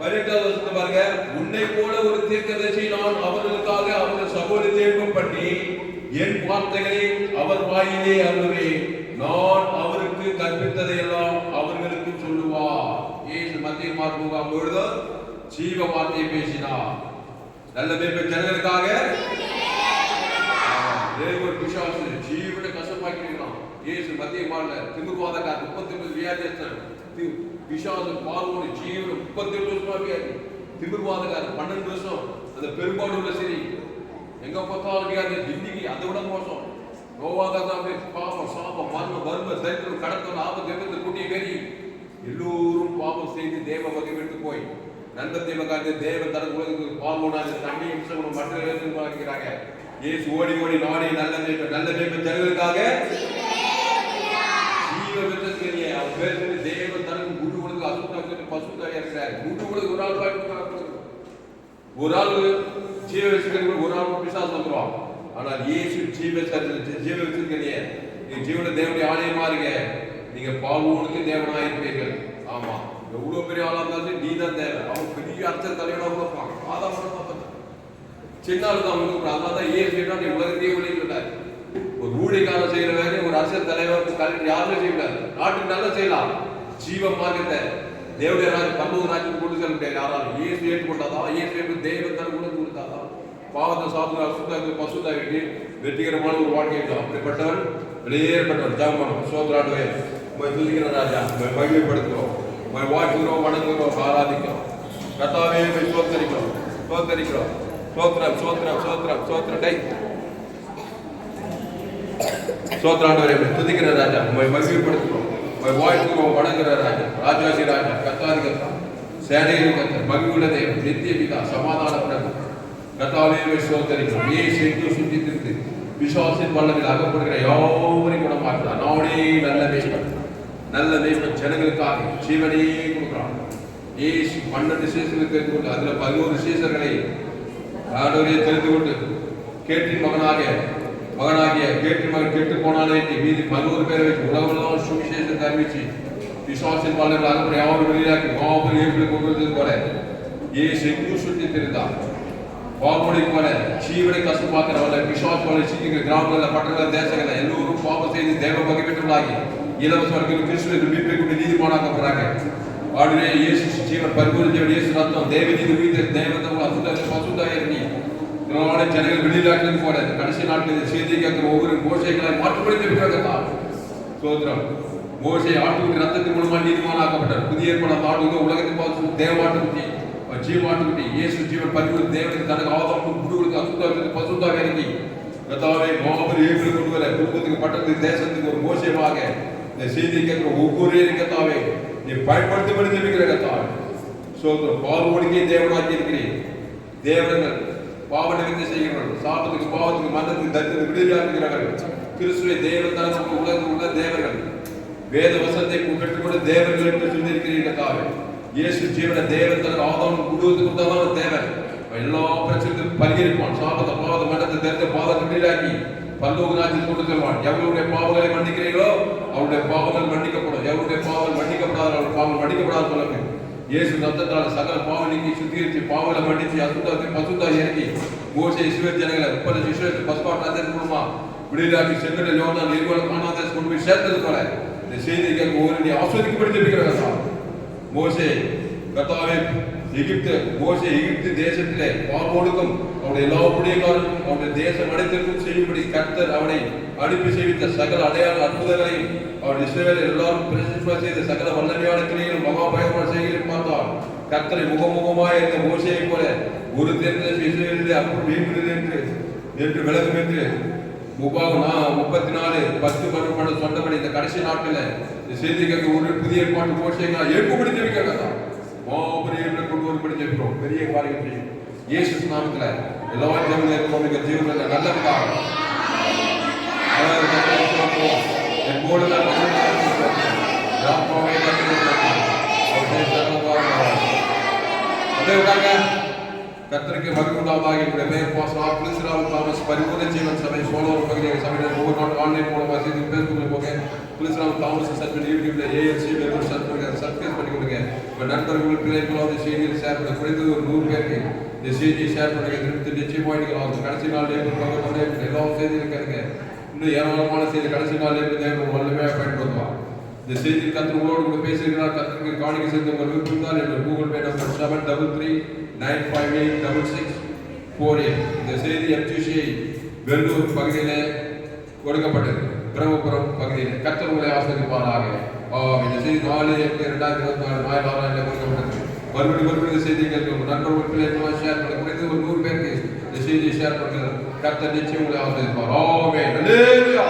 18வது வசனத்தை பாருங்க. உன்னை போல ஒரு தீர்க்கதரிசி நான் அவர்களுக்காக அவர்கள் சகோதரத்தை எழுப்ப பண்ணி என் வார்த்தைகளை அவர் வாயிலே அருளுவேன். நான் அவருக்கு கற்பித்ததை எல்லாம் அவர்களுக்கு சொல்லுவார். இயேசு மத்திய மார்க்கம் பொழுது ஜீவ வார்த்தையை பேசினார். நல்ல பேர் ஜனங்களுக்காக பிசாசு ஜீவனை கஷ்டமாக்கி இருக்கிறான். இயேசு மத்திய மார்ல திமிர்வாதக்கார 39 வியாதியஸ்தன் பிசாசு பார்வோடு ஜீவன் 38 வருஷமா வியாதி. திமிர்வாதக்கார 12 வருஷம் அந்த பெரும்பாடுள்ள சரி எங்க பார்த்தாலும் வியாதி. திண்டிக்கு அதை விட மோசம். நோவாதான் பாவம் சாபம் மரணம் வறுமை சரித்திரம் கடத்தல் ஆபத்து விபத்து கூட்டிய கறி எல்லோரும் பாவம் செய்து தேவ வகை விட்டு போய் நண்ப தேவகாரிய தேவ தர உலகத்துக்கு பால்மோனாது தண்ணி இம்சம் மற்ற இருக்கிறாங்க. இயேசு ஓடி ஓடி நாடி நல்ல தேவ ஜனங்களுக்காக ஜீவ வித்தத்திலேயே அவர் பேர் சொல்லி தேவ தனக்கு முழு உலகு அசுத்த பசுத்தாக இருக்கிறார். முழு உலகு ஒரு ஆள் ஜீவ வச்சுக்கிறது ஒரு ஆள் பிசாசு வந்துருவான். ஆனால் இயேசு ஜீவ வச்சிருக்கீங்க. நீங்க ஜீவன தேவனுடைய ஆலயமா இருங்க. நீங்க பாவனுக்கு தேவனா இருப்பீர்கள். ஆமா எவ்வளவு பெரிய ஆளா இருந்தாலும் நீ தான் தேவை. அவன் பெரிய அர்த்த தலைவனா கொடுப்பான். சின்ன ஆளு தான் வந்து அதனாலதான் இயேசு நீ உலகத்தையே வெளியிட்டார். ஒரு ஊழியக்காரன் செய்யற வேலை ஒரு அரசியல் தலைவர் யாருமே செய்யக்கூடாது. நாட்டுக்கு நல்லா செய்யலாம். ஜீவ மார்க்கத்தை தேவடைய ராஜ் பரலோக ராஜ்யம் கொண்டு செல்ல முடியாது. யாராலும் இயேசு ஏற்றுக்கொண்டாதான் இயேசு ஏற்று தேவத்தால் கூட கொடுத்தாதான் பாவத்தை சாப்பிட்டு அசுத்தாக்கு பசுத்தாவிட்டு வெற்றிகரமான ஒரு வாழ்க்கை. அப்படிப்பட்டவன் வெளியேறப்பட்டவர் ஜாமனம் சோத்ராடுவே துதிக்கிற ராஜா மகிமைப்படுத்துகிறோம் வாழ்த்துகிறோம் வணங்குகிறோம் ஆராதிக்கிறோம் கர்த்தாவே சோத்தரிக்கிறோம் சோத்தரிக்கிறோம் சோத்ரம் சோத்ரம் சோத்ரம் சோத்ரடை சோத்ராண்டவரே துதிக்கிற ராஜா மகிமைப்படுத்துகிறோம் வாழ்த்துகிறோம் வணங்குகிற ராஜா ராஜாசி ராஜா கர்த்தாதி கர்த்தா சேனையின் கர்த்தர் மகிழ்வுள்ள தேவன் நித்திய பிதா சமாதான பிரபு கர்த்தாவே சோத்தரிக்கிறோம் இயேசு சுற்றித்திருந்து விசுவாசின் வல்லமையில் அகப்படுகிற யாவரையும் குணமாக்குறார் நானே நல்ல மேய்ப்பன் ஜனங்களுக்காக ஜீவனையே கொடுக்கிறான் ஏசு 12 சீசர்கள் தெரிந்து கொண்டு அதுல 11 சீசர்களை ஆண்டவரே தெரிந்து கொண்டு கேட்டின் மகனாகிய கேட்டின் மகன் கெட்டு போனாலே மீதி 11 பேரை வச்சு உலகமெல்லாம் சுவிசேஷத்தை அறிவிச்சு விசுவாசின் வல்லமையில் அகப்படுகிற யாவரும் வெளியாக்கி மாபெரும் ஏற்பில் கொண்டு வந்தது போல ஏசு எங்கும் சுற்றி தெரிந்தார் பாவமொழி போல ஜீவனை கஷ்டமாக்குறவர்கள் விசுவாசங்களை சிக்கிற கிராமங்களில் பட்டணங்கள் தேசங்களில் எல்லோரும் பாவம் செய்து தேவ வகை பெற்றவர்களாகி இலவச வர்க்கம் கிறிஸ்துவின் மீட்பை கொண்டு நீதிமானாக்கப்படுறாங்க ஆடுவே இயேசு ஜீவன் பரிபூர்ண ஜீவன் இயேசு ரத்தம் தேவநீதி உயிர் தேவதம் பசுதாயிரணி ஜனங்கள் வெளியிலாக்கினது போல கடைசி நாட்களில் செய்தி கேட்கிற ஒவ்வொரு மோசைகளை மாற்றப்படுத்தி சோதரம் மோசை ஆட்டுக்குட்டி ரத்தத்தின் மூலமாக நீதிமானாக்கப்பட்டார் புதிய ஏற்பாடு ஆடுங்க உலகத்தின் பார்த்து தேவாட்டுக்குட்டி ஜீவாட்டுக்குட்டி இயேசு ஜீவன் பரிபூர்ண தேவனுக்கு தனக்கு ஆதாரம் குடுகளுக்கு அசுத்தாவிற்கு பசுதாக இறங்கி கர்த்தாவே மாபெரும் ஏற்பில் கொண்டு வர குடும்பத்துக்கு பட்டத்துக்கு தேசத்துக்கு ஒரு மோசமாக இந்த செய்தியை கேட்கிற ஒவ்வொரு கர்த்தாவே நீ பயன்படுத்தப்படி ஜெபிக்கிற கர்த்தாவே சோதரம் பாவமொழிக்கே தேவனாக்கி இருக்கிறேன் தேவர்கள் பாவ நிவர்த்தி செய்கிறவர்கள் சாபத்துக்கு பாவத்துக்கு மரணத்துக்கு தரித்திரத்துக்கு விடுதலையாக்குகிறவர்கள் கிறிஸ்துவை தேவன் உள்ள தேவர்கள் வேத வசனத்தை பெற்றுக்கொண்டு தேவர்கள் என்று சொல்லியிருக்கிறீர்கள் கர்த்தாவே இயேசு ஜீவன தேவன் தனக்கு ஆதாரம் குடும்பத்துக்கு உண்டான தேவன் எல்லா பிரச்சனையும் பரிகரிப்பான் சாபத்தை பாவத்தை மரணத்தை தெரிந்த பாவத்தை விடுதலையாக்கி பல்லோக ராஜ்யத்தில் கொண்டு செல்வான் எவருடைய பாவங்களை மன்னிக்கிறீர்களோ அவருடைய பாவங்கள் மன்னிக்கப்படும் எவருடைய பாவங்கள் மன்னிக்கப்படாத அவருடைய பாவங்கள் மன்னிக்கப்படாத சொல்லுங்க இயேசு ரத்தத்தால் சகல பாவம் நீக்கி சுத்திகரித்து பாவங்களை மன்னிச்சு அசுத்தத்தை பசுத்தா இறக்கி மோசே இஸ்ரவேல் ஜனங்களை 30 இஸ்ரவேல் பஸ்பாட் ராஜ்யத்தின் மூலமா விடுதலையாக்கி செங்கடை யோர்தான் நிர்வாண கானாதேசம் கொண்டு போய் சேர்த்தது போல இந்த செய்தியை கேட்க ஒவ்வொரு ஆஸ்வதிக்கப்படி ஜெபிக்கிறாங்க மோசே கர்த்தாவே எகிப்து தேசத்திலே பார்வோனுக்கும் அவருடைய எல்லா புண்ணியக்காரும் அவருடைய தேசம் அனைத்திற்கும் செய்யும்படி கர்த்தர் அவனை அனுப்பி செய்வித்த சகல அடையாள அற்புதங்களையும் அவர் இஸ்ரவேலர் எல்லாரும் பிரசித்தி செய்த சகல வல்லமையான கிரியைகளும் மகாபயமான செய்திகளையும் பார்த்தார் கர்த்தரை முகமுகமாய் இருந்த மோசையை போல ஒரு தேர்ந்த இஸ்ரவேலிலே அப்படி என்று விலகும் என்று 34:10 சொன்னபடி இந்த கடைசி நாட்கள் செய்திகளுக்கு ஒரு புதிய ஏற்பாட்டு மோசைகளை ஏற்புபடி ஜெபிக்கிறாங்க மாபெரும் கொண்டு வரும்படி ஜெபிக்கிறோம் பெரிய காரியம் செய்யும் இயேசு நாமத்துல எல்லா ஜெபங்களுக்கும் ஜீவனில் நல்லதுக்காக கர்த்தருக்கு மகிழ்வுண்டாவதாக என்னுடைய பெயர் பாஸ்டர் புலிஸ்ராம் தாமஸ் பரிபூர்ண ஜீவன் சபை சோழர் பகுதியை சபையில் ஒவ்வொரு நாள் ஆன்லைன் மூலமாக செய்து பேஸ்புக்கில் போக புலிஸ்ராம் தாமஸ் சர்ச் யூடியூப்ல ஏஎல்சி சர்ச் பண்ணி கொடுங்க உங்கள் நண்பர்கள் பிள்ளைகளாவது செய்தியில் ஷேர் பண்ண குறைந்தது ஒரு 100 பேருக்கு இந்த செய்தியை ஷேர் பண்ணுங்க திருப்பி நிச்சயமாயிட்டு ஆகும் கடைசி நாள் எல்லா செய்தியும் கேளுங்க இன்னும் ஏராளமான செய்தி கடைசி நாள் வல்லமையாக பயன்படுத்துவார் இந்த செய்தியில் கர்த்தர் உங்களோடு கூட பேசுகிறார் கர்த்தருக்கு காணிக்கை செய்து உங்கள் விருப்பம் தான் என்னோட கூகுள் பே நம்பர் 7339586648 இந்த செய்தி எம்ஜிசி வெள்ளூர் பகுதியிலே கொடுக்கப்பட்டது பிரம்மபுரம் பகுதியில் கர்த்தர் உங்களை ஆசீர்வதிப்பாராக இந்த செய்தி 4/8/2024 ஞாயிறு கொடுக்கப்பட்டது மறுபடியும் இந்த செய்தியை கேட்க நண்பர்கள் பிள்ளைகள் ஷேர் பண்ண குறைந்தது ஒரு 100 பேருக்கு இந்த செய்தியை ஷேர் பண்ணுங்க கர்த்தர் நிச்சயம் உங்களை ஆசீர்வதிப்பார் ஆமென் அல்லேலூயா